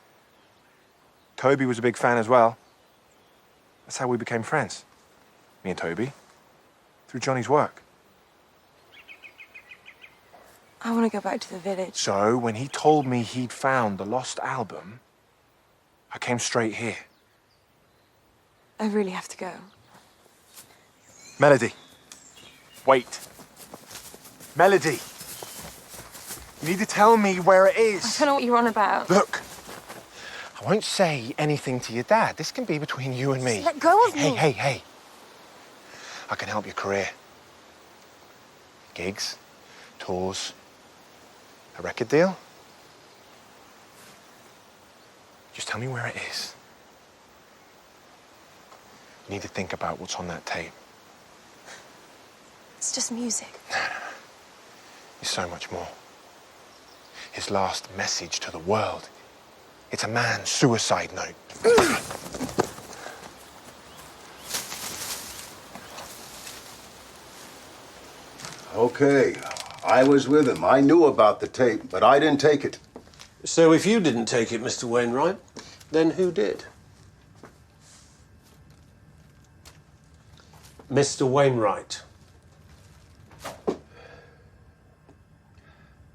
Toby was a big fan as well. That's how we became friends. Me and Toby. Through Johnny's work. I want to go back to the village. So, when he told me he'd found the lost album, I came straight here. I really have to go. Melody. Wait. Melody. You need to tell me where it is. I don't know what you're on about. Look. I won't say anything to your dad. This can be between you and me. Let go of me. Hey. I can help your career. Gigs, tours, a record deal. Just tell me where it is. You need to think about what's on that tape. It's just music. It's so much more. His last message to the world. It's a man's suicide note. Okay, I was with him. I knew about the tape, but I didn't take it. So if you didn't take it, Mr. Wainwright, then who did? Mr. Wainwright.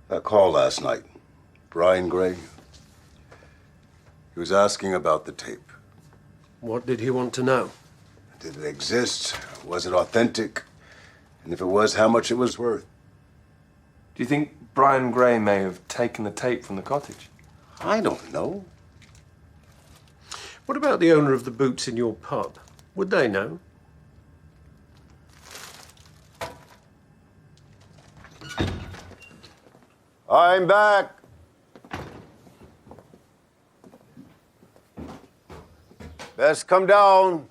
That call last night, Brian Gray. He was asking about the tape. What did he want to know? Did it exist? Was it authentic? And if it was, how much it was worth? Do you think Brian Gray may have taken the tape from the cottage? I don't know. What about the owner of the boots in your pub? Would they know? I'm back. Best come down.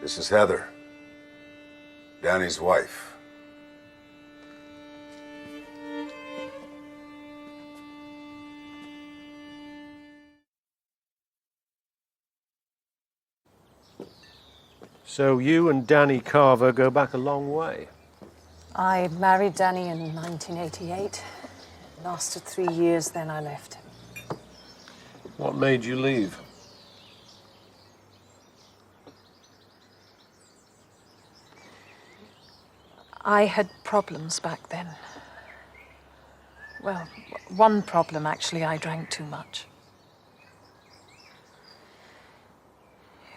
This is Heather, Danny's wife. So you and Danny Carver go back a long way. I married Danny in 1988. Lasted 3 years, then I left him. What made you leave? I had problems back then. Well, one problem, actually, I drank too much.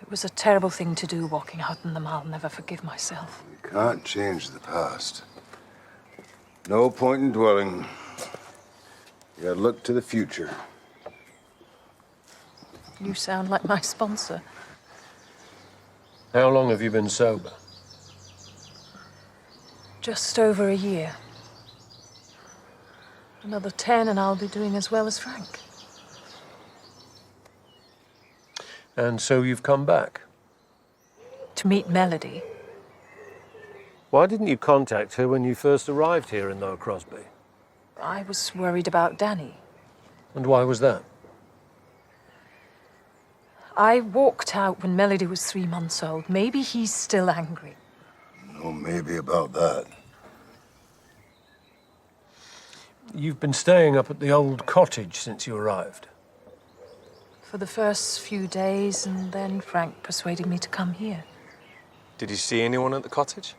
It was a terrible thing to do, walking out in them. I'll never forgive myself. You can't change the past. No point in dwelling. You gotta look to the future. You sound like my sponsor. How long have you been sober? Just over a year. Another 10 and I'll be doing as well as Frank. And so you've come back? To meet Melody. Why didn't you contact her when you first arrived here in Lower Crosby? I was worried about Danny. And why was that? I walked out when Melody was 3 months old. Maybe he's still angry. Oh, maybe about that. You've been staying up at the old cottage since you arrived. For the first few days, and then Frank persuaded me to come here. Did you see anyone at the cottage?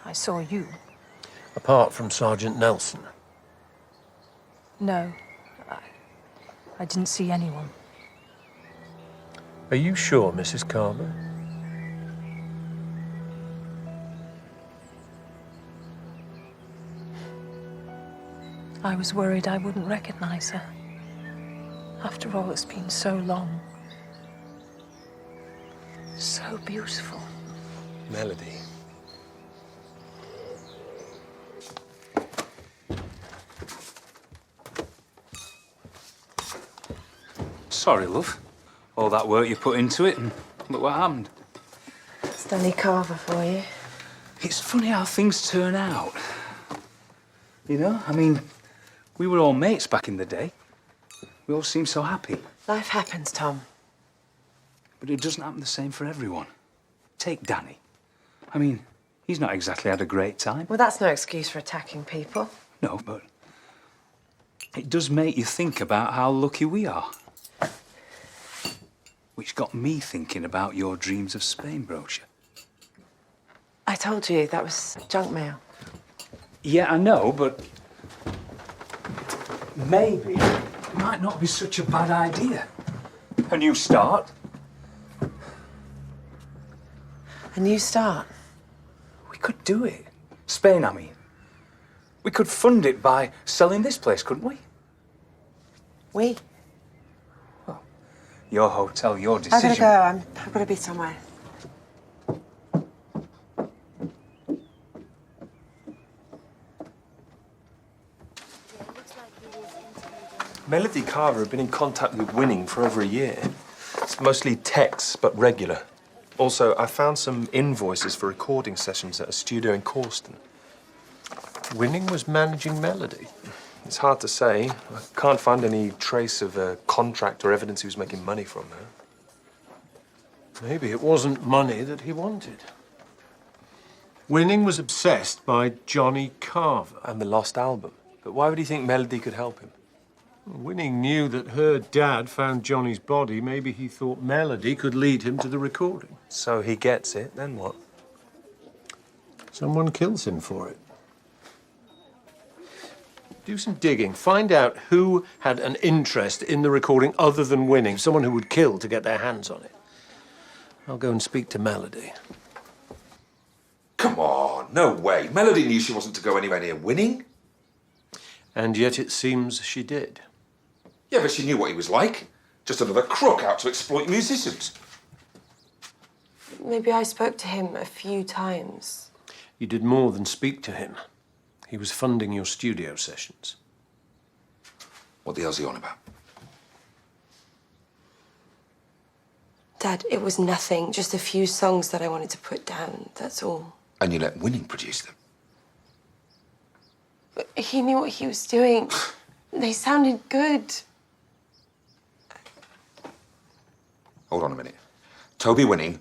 I saw you. Apart from Sergeant Nelson. No, I didn't see anyone. Are you sure, Mrs. Carver? I was worried I wouldn't recognize her. After all, it's been so long. So beautiful. Melody. Sorry, love. All that work you put into it, and look what happened. It's Danny Carver for you. It's funny how things turn out. You know, I mean, we were all mates back in the day. We all seemed so happy. Life happens, Tom. But it doesn't happen the same for everyone. Take Danny. I mean, he's not exactly had a great time. Well, that's no excuse for attacking people. No, but it does make you think about how lucky we are. Which got me thinking about your Dreams of Spain brochure. I told you that was junk mail. Yeah, I know, but maybe it might not be such a bad idea. A new start. A new start? We could do it. Spain, I mean. We could fund it by selling this place, couldn't we? We? Your hotel, your decision. I've got to go. I've got to be somewhere. Melody Carver had been in contact with Winning for over a year. It's mostly texts, but regular. Also, I found some invoices for recording sessions at a studio in Corston. Winning was managing Melody. It's hard to say. I can't find any trace of a contract or evidence he was making money from her. Maybe it wasn't money that he wanted. Winning was obsessed by Johnny Carver. And the lost album. But why would he think Melody could help him? Winning knew that her dad found Johnny's body. Maybe he thought Melody could lead him to the recording. So he gets it, then what? Someone kills him for it. Do some digging. Find out who had an interest in the recording other than Winning. Someone who would kill to get their hands on it. I'll go and speak to Melody. Come on, no way. Melody knew she wasn't to go anywhere near Winning. And yet it seems she did. Yeah, but she knew what he was like. Just another crook out to exploit musicians. Maybe I spoke to him a few times. You did more than speak to him. He was funding your studio sessions. What the hell's he on about? Dad, it was nothing. Just a few songs that I wanted to put down, that's all. And you let Winning produce them? But he knew what he was doing. They sounded good. Hold on a minute. Toby Winning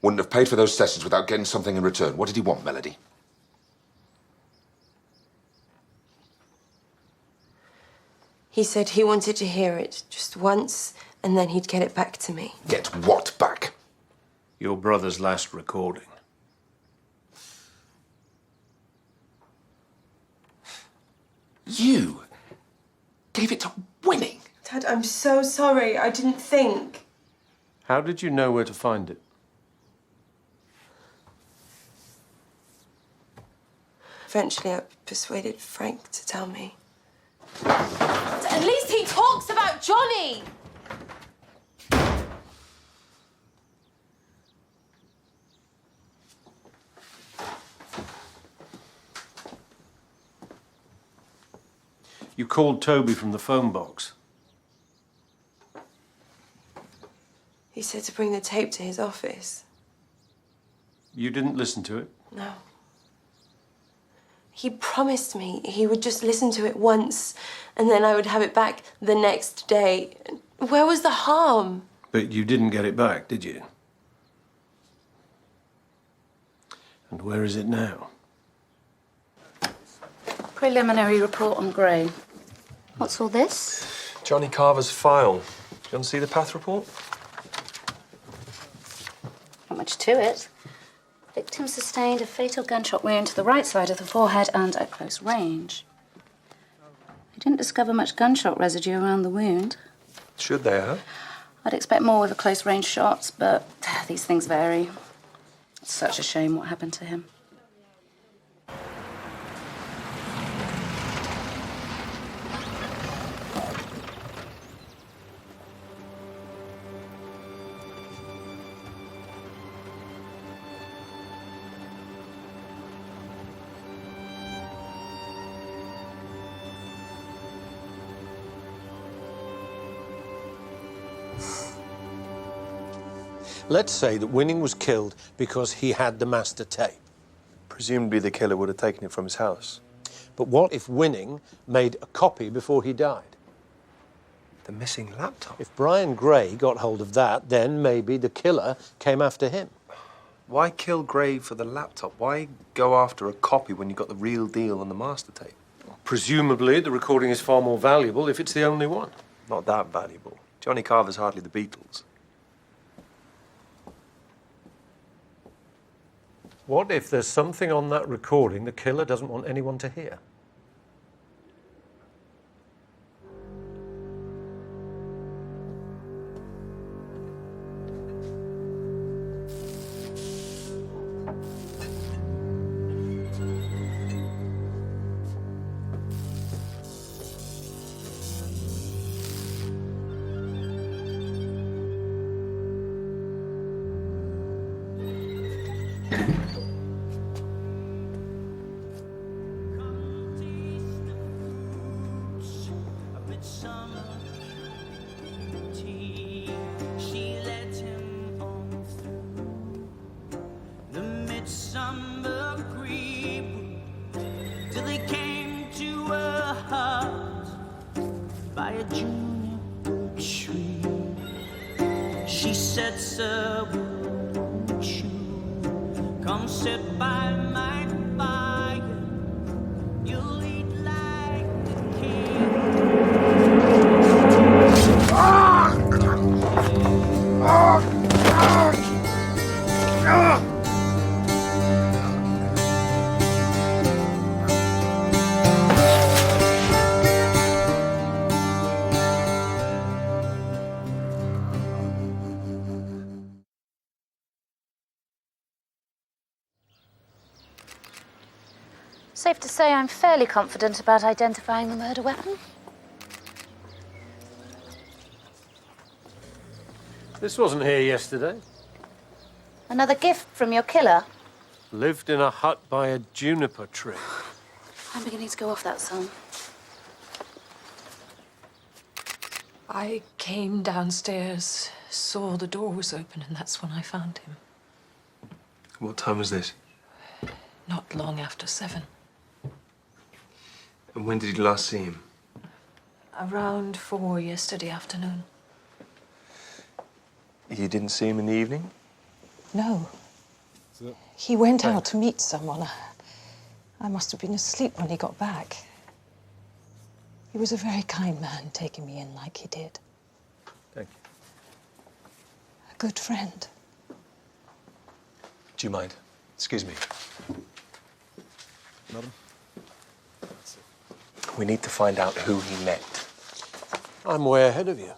wouldn't have paid for those sessions without getting something in return. What did he want, Melody? He said he wanted to hear it just once, and then he'd get it back to me. Get what back? Your brother's last recording. You gave it to Winning? Dad, I'm so sorry. I didn't think. How did you know where to find it? Eventually, I persuaded Frank to tell me. At least he talks about Johnny! You called Toby from the phone box. He said to bring the tape to his office. You didn't listen to it? No. He promised me he would just listen to it once and then I would have it back the next day. Where was the harm? But you didn't get it back, did you? And where is it now? Preliminary report on Gray. What's all this? Johnny Carver's file. Do you want to see the path report? Not much to it. Victim sustained a fatal gunshot wound to the right side of the forehead and at close range. They didn't discover much gunshot residue around the wound. Should they have? I'd expect more with a close range shots, but these things vary. It's such a shame what happened to him. Let's say that Winning was killed because he had the master tape. Presumably the killer would have taken it from his house. But what if Winning made a copy before he died? The missing laptop? If Brian Gray got hold of that, then maybe the killer came after him. Why kill Gray for the laptop? Why go after a copy when you got the real deal on the master tape? Presumably the recording is far more valuable if it's the only one. Not that valuable. Johnny Carver's hardly the Beatles. What if there's something on that recording the killer doesn't want anyone to hear? Midsomer tea. She led him on through the midsummer greenwood till they came to a hut by a juniper tree. She said, "Sir, won't you come sit by my fire? You'll eat like the king." Safe to say I'm fairly confident about identifying the murder weapon. This wasn't here yesterday. Another gift from your killer? Lived in a hut by a juniper tree. I'm beginning to go off that song. I came downstairs, saw the door was open, and that's when I found him. What time was this? Not long after 7. And when did you last see him? Around 4 yesterday afternoon. You didn't see him in the evening? No. He went out to meet someone. I must have been asleep when he got back. He was a very kind man, taking me in like he did. Thank you. A good friend. Do you mind? Excuse me. Madam? We need to find out who he met. I'm way ahead of you.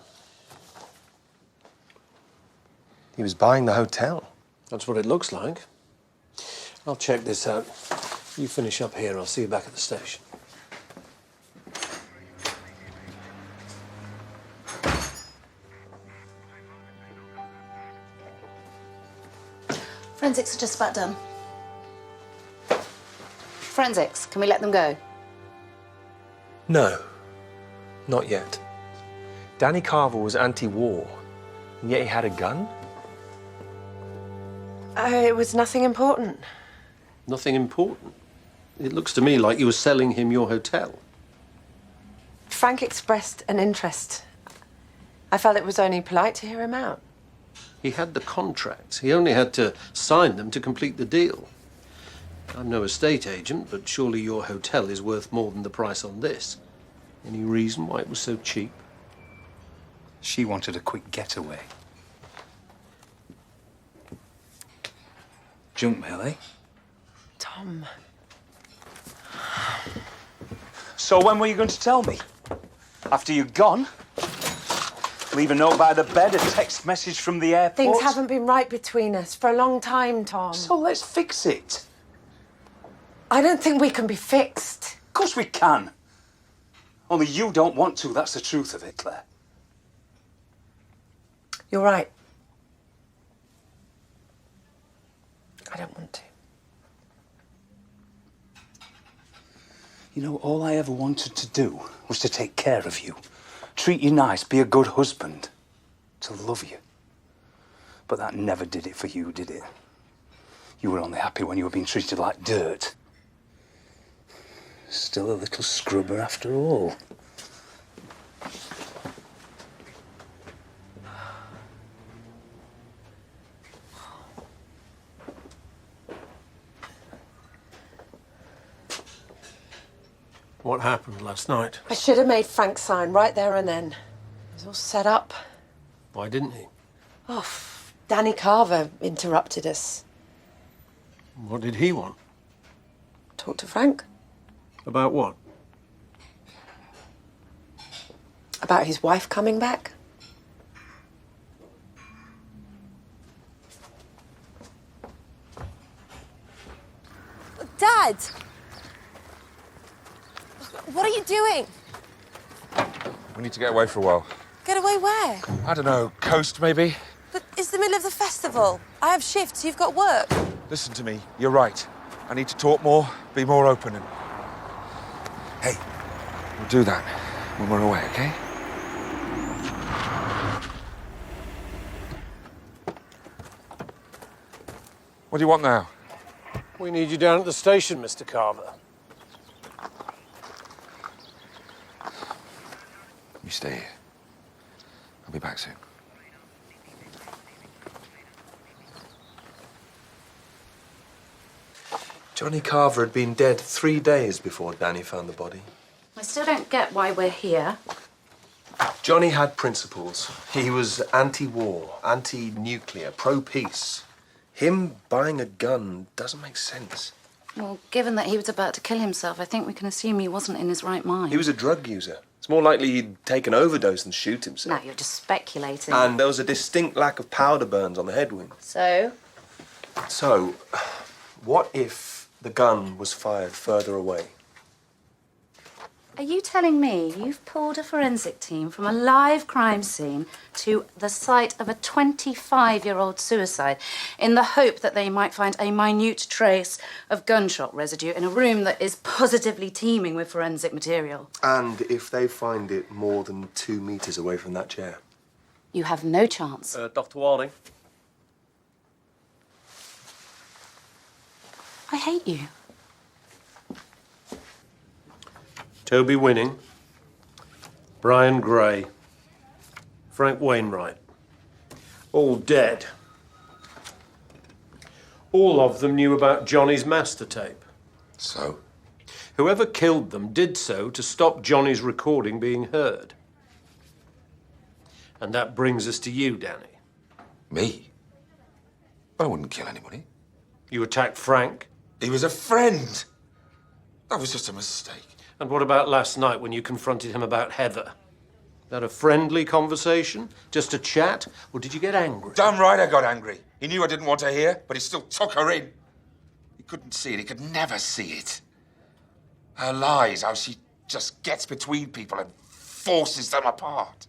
He was buying the hotel. That's what it looks like. I'll check this out. You finish up here. I'll see you back at the station. Forensics are just about done. Forensics, can we let them go? No. Not yet. Danny Carver was anti-war, and yet he had a gun? It was nothing important. Nothing important. It looks to me like you were selling him your hotel. Frank expressed an interest. I felt it was only polite to hear him out. He had the contracts. He only had to sign them to complete the deal. I'm no estate agent, but surely your hotel is worth more than the price on this. Any reason why it was so cheap? She wanted a quick getaway. Junk mail, eh? Tom. So when were you going to tell me? After you're gone? Leave a note by the bed, a text message from the airport? Things haven't been right between us for a long time, Tom. So let's fix it. I don't think we can be fixed. Of course we can. Only you don't want to, that's the truth of it, Claire. You're right. I don't want to. You know, all I ever wanted to do was to take care of you. Treat you nice, be a good husband. To love you. But that never did it for you, did it? You were only happy when you were being treated like dirt. Still a little scrubber after all. What happened last night? I should have made Frank sign right there and then. It was all set up. Why didn't he? Oh, Danny Carver interrupted us. What did he want? Talk to Frank About what? about his wife coming back. Dad! What are you doing? We need to get away for a while. Get away where? I don't know, coast maybe? But it's the middle of the festival. I have shifts, you've got work. Listen to me, you're right. I need to talk more, be more open and... Hey, we'll do that when we're away, okay? What do you want now? We need you down at the station, Mr. Carver. You stay here. I'll be back soon. Johnny Carver had been dead 3 days before Danny found the body. I still don't get why we're here. Johnny had principles. He was anti-war, anti-nuclear, pro-peace. Him buying a gun doesn't make sense. Well, given that he was about to kill himself, I think we can assume he wasn't in his right mind. He was a drug user. It's more likely he'd take an overdose than shoot himself. No, you're just speculating. And there was a distinct lack of powder burns on the head wound. So? So, what if the gun was fired further away? Are you telling me you've pulled a forensic team from a live crime scene to the site of a 25-year-old suicide in the hope that they might find a minute trace of gunshot residue in a room that is positively teeming with forensic material? And if they find it more than 2 meters away from that chair? You have no chance. Dr. Warding. I hate you. Toby Winning, Brian Gray, Frank Wainwright. All dead. All of them knew about Johnny's master tape. So? Whoever killed them did so to stop Johnny's recording being heard. And that brings us to you, Danny. Me? I wouldn't kill anybody. You attacked Frank? He was a friend. That was just a mistake. And what about last night when you confronted him about Heather? That a friendly conversation? Just a chat? Or did you get angry? Damn right I got angry. He knew I didn't want to hear, but he still took her in. He couldn't see it. He could never see it. Her lies, how she just gets between people and forces them apart.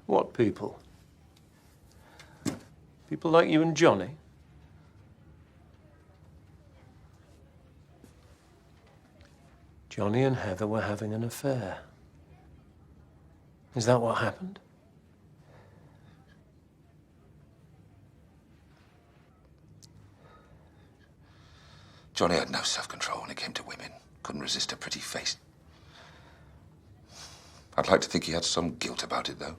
What people? People like you and Johnny? Johnny and Heather were having an affair. Is that what happened? Johnny had no self-control when it came to women. Couldn't resist a pretty face. I'd like to think he had some guilt about it, though.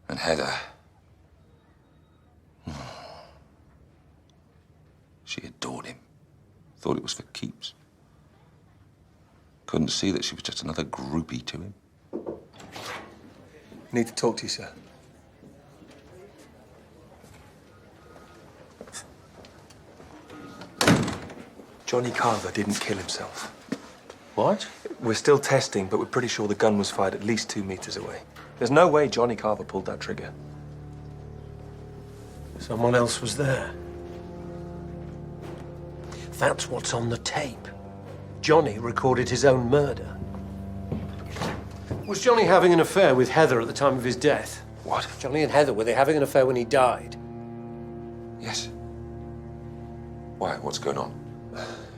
And Heather... She adored him. Thought it was for keeps. Couldn't see that she was just another groupie to him. I need to talk to you, sir. Johnny Carver didn't kill himself. What? We're still testing, but we're pretty sure the gun was fired at least 2 meters away. There's no way Johnny Carver pulled that trigger. Someone else was there. That's what's on the tape. Johnny recorded his own murder. Was Johnny having an affair with Heather at the time of his death? What? Johnny and Heather, were they having an affair when he died? Yes. Why? What's going on?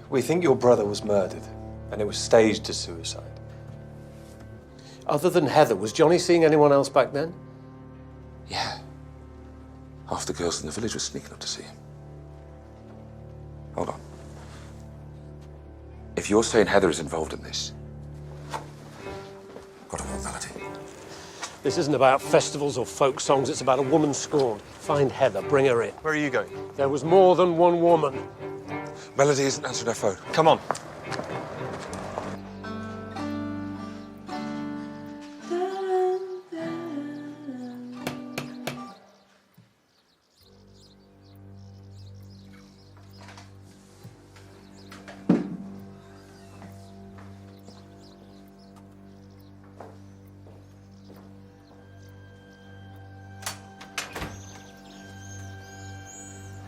We think your brother was murdered, and it was staged as suicide. Other than Heather, was Johnny seeing anyone else back then? Yeah. Half the girls in the village were sneaking up to see him. Hold on. If you're saying Heather is involved in this, got a Melody. This isn't about festivals or folk songs, it's about a woman scorned. Find Heather, bring her in. Where are you going? There was more than one woman. Melody isn't answering her phone. Come on.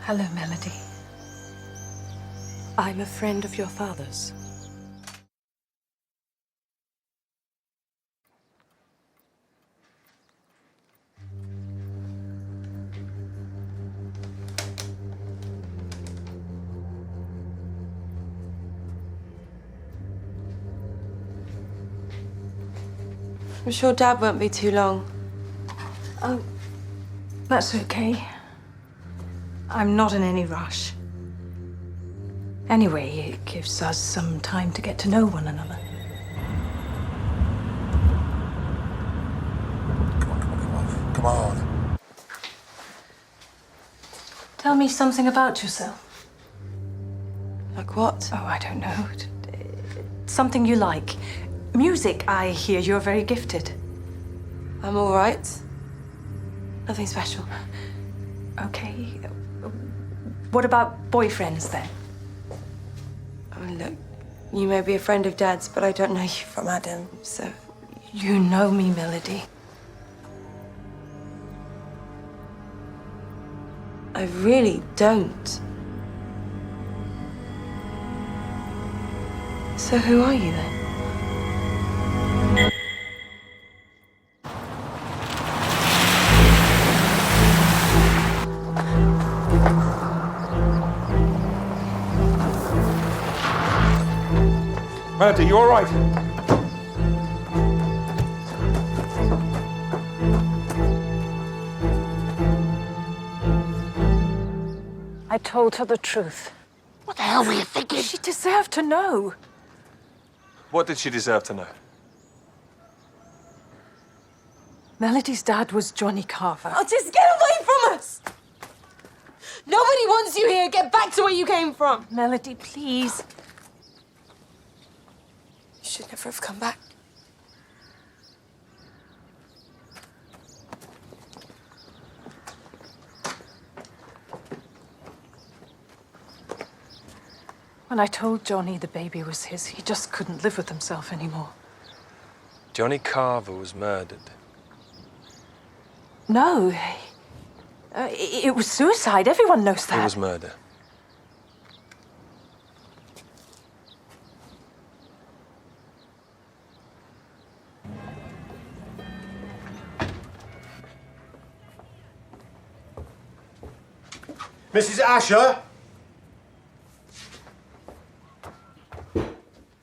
Hello, Melody. I'm a friend of your father's. I'm sure Dad won't be too long. Oh, that's okay. I'm not in any rush. Anyway, it gives us some time to get to know one another. Come on. Tell me something about yourself. Like what? Oh, I don't know. Something you like. Music, I hear you're very gifted. I'm all right. Nothing special. Okay. What about boyfriends, then? Oh, look, you may be a friend of Dad's, but I don't know you from Adam, so... You know me, Melody. I really don't. So who are you, then? Melody, you all right? I told her the truth. What the hell were you thinking? She deserved to know. What did she deserve to know? Melody's dad was Johnny Carver. Oh, just get away from us! Nobody wants you here. Get back to where you came from. Melody, please. You should never have come back. When I told Johnny the baby was his, he just couldn't live with himself anymore. Johnny Carver was murdered. No. It was suicide. Everyone knows that. It was murder. Mrs. Asher?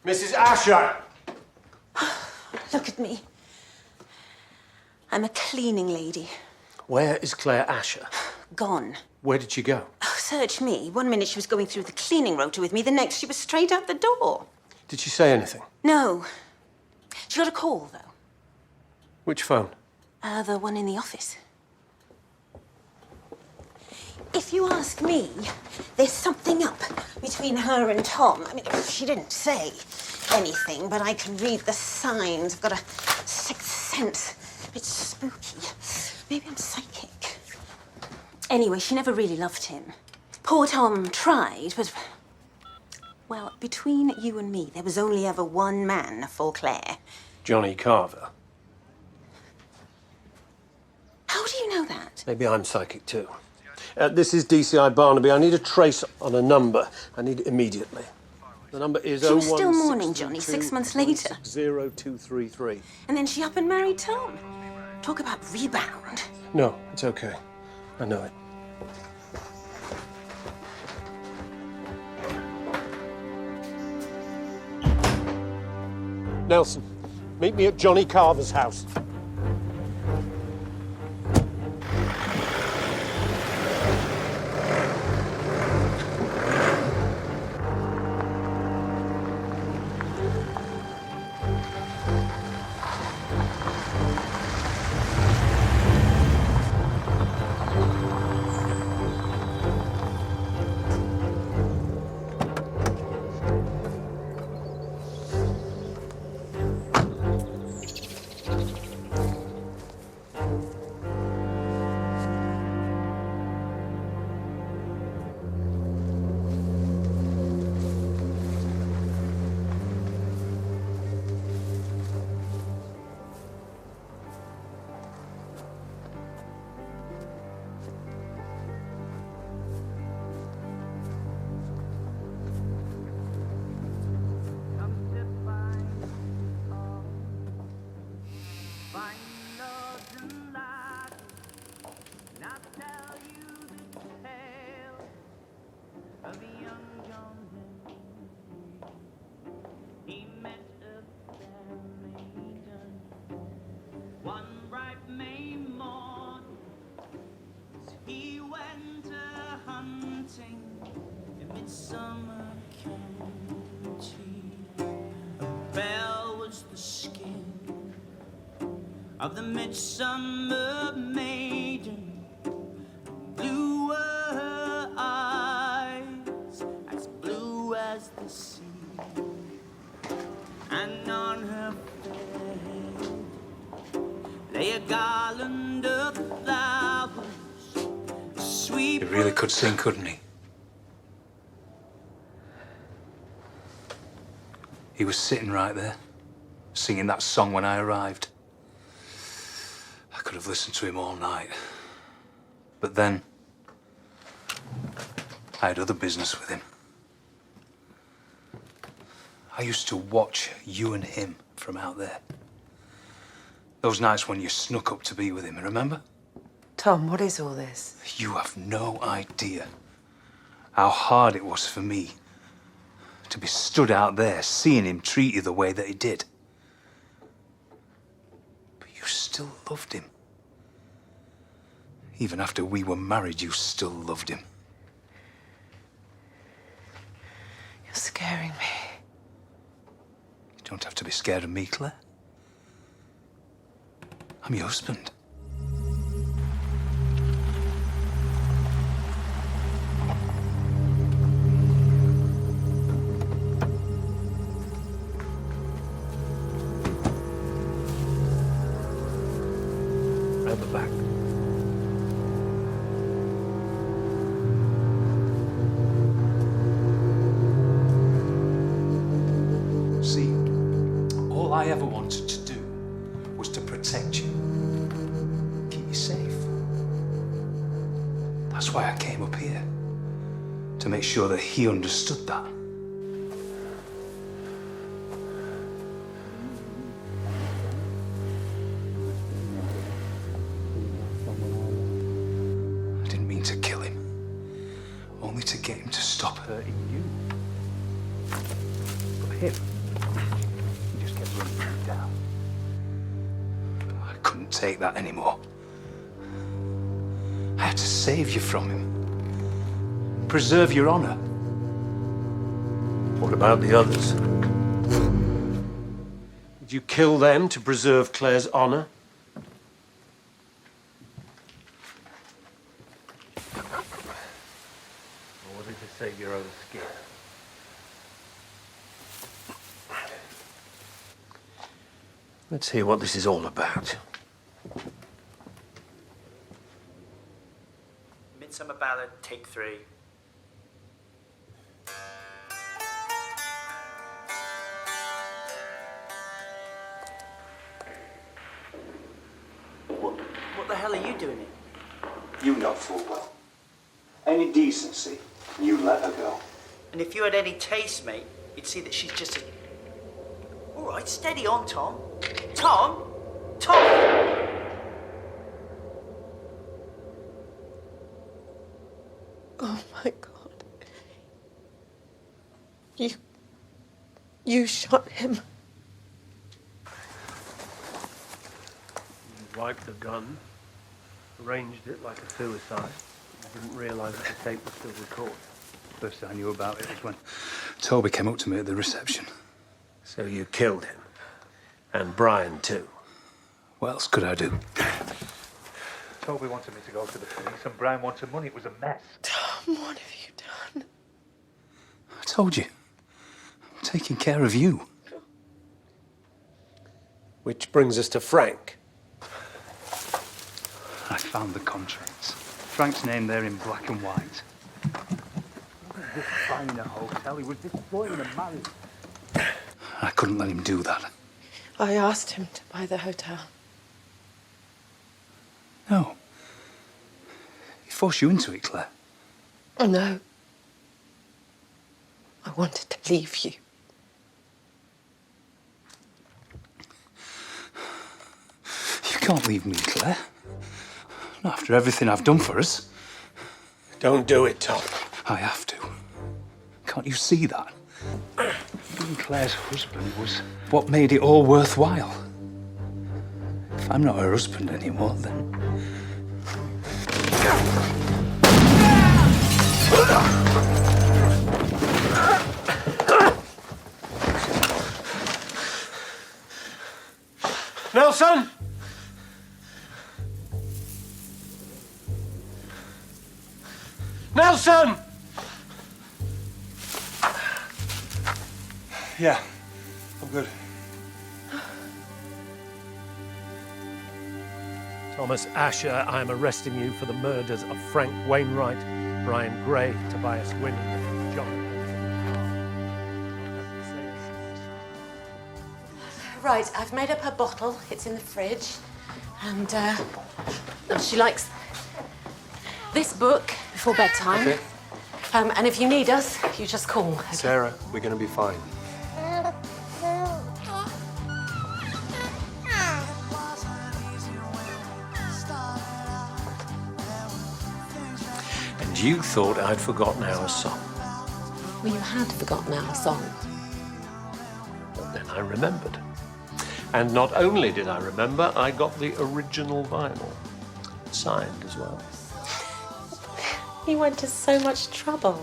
Mrs. Asher! Look at me. I'm a cleaning lady. Where is Claire Asher? Gone. Where did she go? Oh, search me. One minute she was going through the cleaning rota with me, the next she was straight out the door. Did she say anything? No. She got a call, though. Which phone? The one in the office. If you ask me, there's something up between her and Tom. I mean, she didn't say anything, but I can read the signs. I've got a sixth sense. It's spooky. Maybe I'm psychic. Anyway, she never really loved him. Poor Tom tried, but... Well, between you and me, there was only ever one man for Claire. Johnny Carver. How do you know that? Maybe I'm psychic too. This is DCI Barnaby. I need a trace on a number. I need it immediately. The number is She was still mourning Johnny 6 months later. 0233. And then she up and married Tom. Talk about rebound. No, it's okay. I know it. Nelson, meet me at Johnny Carver's house. He went a-hunting in Midsomer County. A bell was the skin of the Midsummer maiden. Blue were her eyes, as blue as the sea. And on her fair head lay a garland of flowers. He really could sing, couldn't he? He was sitting right there, singing that song when I arrived. I could have listened to him all night. But then, I had other business with him. I used to watch you and him from out there. Those nights when you snuck up to be with him, remember? Tom, what is all this? You have no idea how hard it was for me to be stood out there seeing him treat you the way that he did. But you still loved him. Even after we were married, you still loved him. You're scaring me. You don't have to be scared of me, Claire. I'm your husband. Round the back. See, all I ever wanted to do was to protect you, keep you safe. That's why I came up here, to make sure that he understood that. I didn't mean to kill him, only to get him to stop hurting you. But him, he just kept running you down. I couldn't take that anymore. I had to save you from him. Preserve your honor. What about the others? Did you kill them to preserve Claire's honor? Or was it to save your own skin? Let's hear what this is all about. Midsomer Ballad, take 3. What the hell are you doing here? You know full well. Any decency, you let her go. And if you had any taste, mate, you'd see that she's just a... All right, steady on, Tom. Tom? Tom! Oh my God. You shot him. You wiped the gun, arranged it like a suicide. You didn't realise that the tape was still recorded. First I knew about it was when Toby came up to me at the reception. So you killed him. And Brian, too. What else could I do? Toby wanted me to go to the police and Brian wanted money. It was a mess. Tom, what have you done? I told you. I'm taking care of you. Which brings us to Frank. I found the contracts. Frank's name there in black and white. He wasn't just buying a hotel, he was destroying a marriage. I couldn't let him do that. I asked him to buy the hotel. No. He forced you into it, Claire. Oh, no. I wanted to leave you. You can't leave me, Claire. Not after everything I've done for us. Don't do it, Tom. I have to. Can't you see that? Being Claire's husband was what made it all worthwhile. If I'm not her husband anymore, then... Nelson! Nelson! Yeah, I'm good. Thomas Asher, I am arresting you for the murders of Frank Wainwright, Brian Gray, Tobias Winning, and John. Right, I've made up her bottle. It's in the fridge. And, she likes this book before bedtime. Okay. And if you need us, you just call. Okay? Sarah, we're going to be fine. And you thought I'd forgotten our song. Well, you had forgotten our song. But then I remembered. And not only did I remember, I got the original vinyl. Signed as well. You went to so much trouble.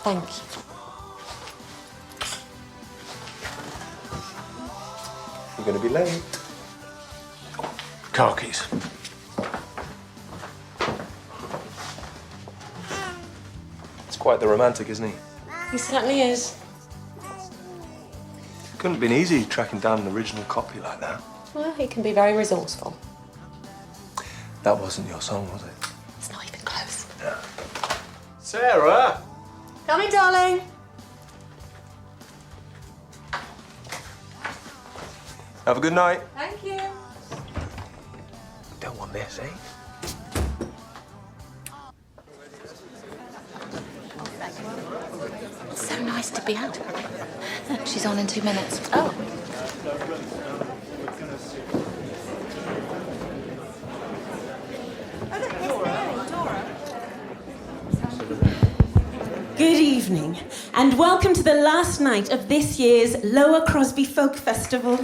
Thank you. You're going to be late. Car keys. It's quite the romantic, isn't he? He certainly is. Couldn't have been easy tracking down an original copy like that. Well, he can be very resourceful. That wasn't your song, was it? It's not even close. Yeah. Sarah! Coming, darling. Have a good night. Thank you. Don't want this, eh? It's so nice to be out. She's on in 2 minutes. Oh. Good evening, and welcome to the last night of this year's Lower Crosby Folk Festival.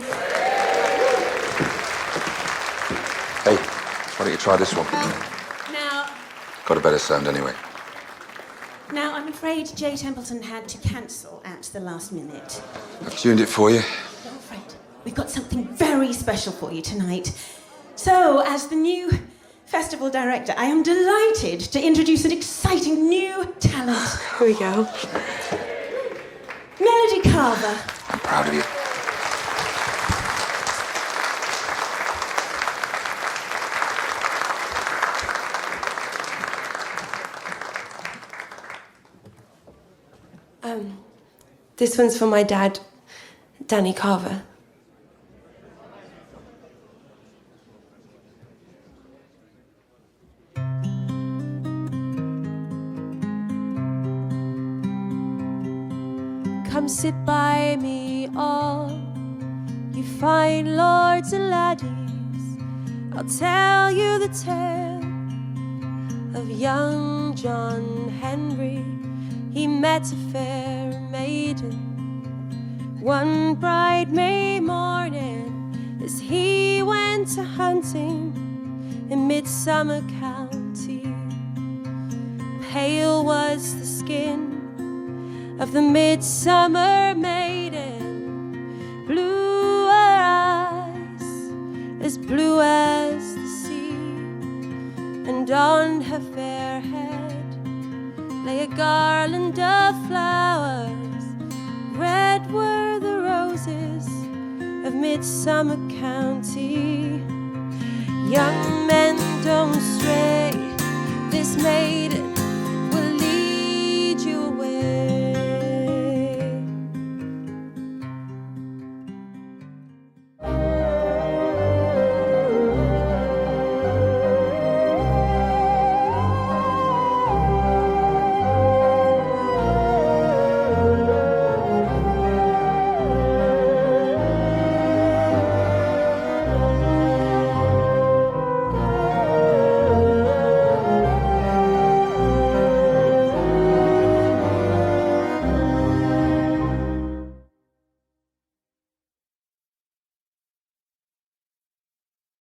Why don't you try this one? Now, Got a better sound anyway. I'm afraid Jay Templeton had to cancel at the last minute. I've tuned it for you. We've got something very special for you tonight. So, as the new festival director, I am delighted to introduce an exciting new talent. Here we go. Melody Carver. I'm proud of you. This one's for my dad, Danny Carver. Come sit by me, all you fine lords and laddies. I'll tell you the tale of young John Henry. He met a fair maiden one bright May morning as he went a hunting in Midsomer County. Pale was the skin of the midsummer maiden, blue her eyes, as blue as the sea, and on her fair head lay a garland of flowers. Red were the roses of Midsomer County. Young